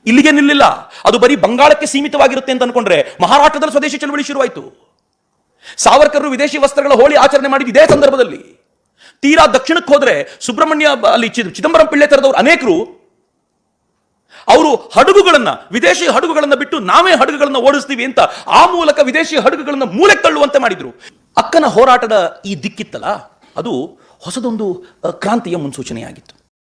ಇಲ್ಲಿಗೆ ನಿಲ್ಲಿಲ್ಲ, ಅದು ಬರೀ ಬಂಗಾಳಕ್ಕೆ ಸೀಮಿತವಾಗಿರುತ್ತೆ ಅಂತ ಅನ್ಕೊಂಡ್ರೆ ಮಹಾರಾಷ್ಟ್ರದಲ್ಲಿ ಸ್ವದೇಶಿ ಚಳವಳಿ ಶುರುವಾಯಿತು. ಸಾವರ್ಕರ್ ವಿದೇಶಿ ವಸ್ತ್ರಗಳ ಹೋಳಿ ಆಚರಣೆ ಮಾಡಿದ ಇದೇ ಸಂದರ್ಭದಲ್ಲಿ. ತೀರಾ ದಕ್ಷಿಣಕ್ಕೆ ಹೋದ್ರೆ ಸುಬ್ರಹ್ಮಣ್ಯ ಅಲ್ಲಿ ಚಿದಂಬರಂ ಪಿಳ್ಳೆ ತರದವರು ಅನೇಕರು ಅವರು ಹಡಗುಗಳನ್ನ, ವಿದೇಶಿ ಹಡಗುಗಳನ್ನ ಬಿಟ್ಟು ನಾವೇ ಹಡಗುಗಳನ್ನ ಓಡಿಸ್ತೀವಿ ಅಂತ ಆ ಮೂಲಕ ವಿದೇಶಿ ಹಡಗುಗಳನ್ನ ಮೂಲೆಗೆ ತಳ್ಳುವಂತೆ ಮಾಡಿದ್ರು. ಅಕ್ಕನ ಹೋರಾಟದ ಈ ದಿಕ್ಕಿತ್ತಲ್ಲ, ಅದು ಹೊಸದೊಂದು ಕ್ರಾಂತಿಯ ಮುನ್ಸೂಚನೆಯಾಗಿತ್ತು.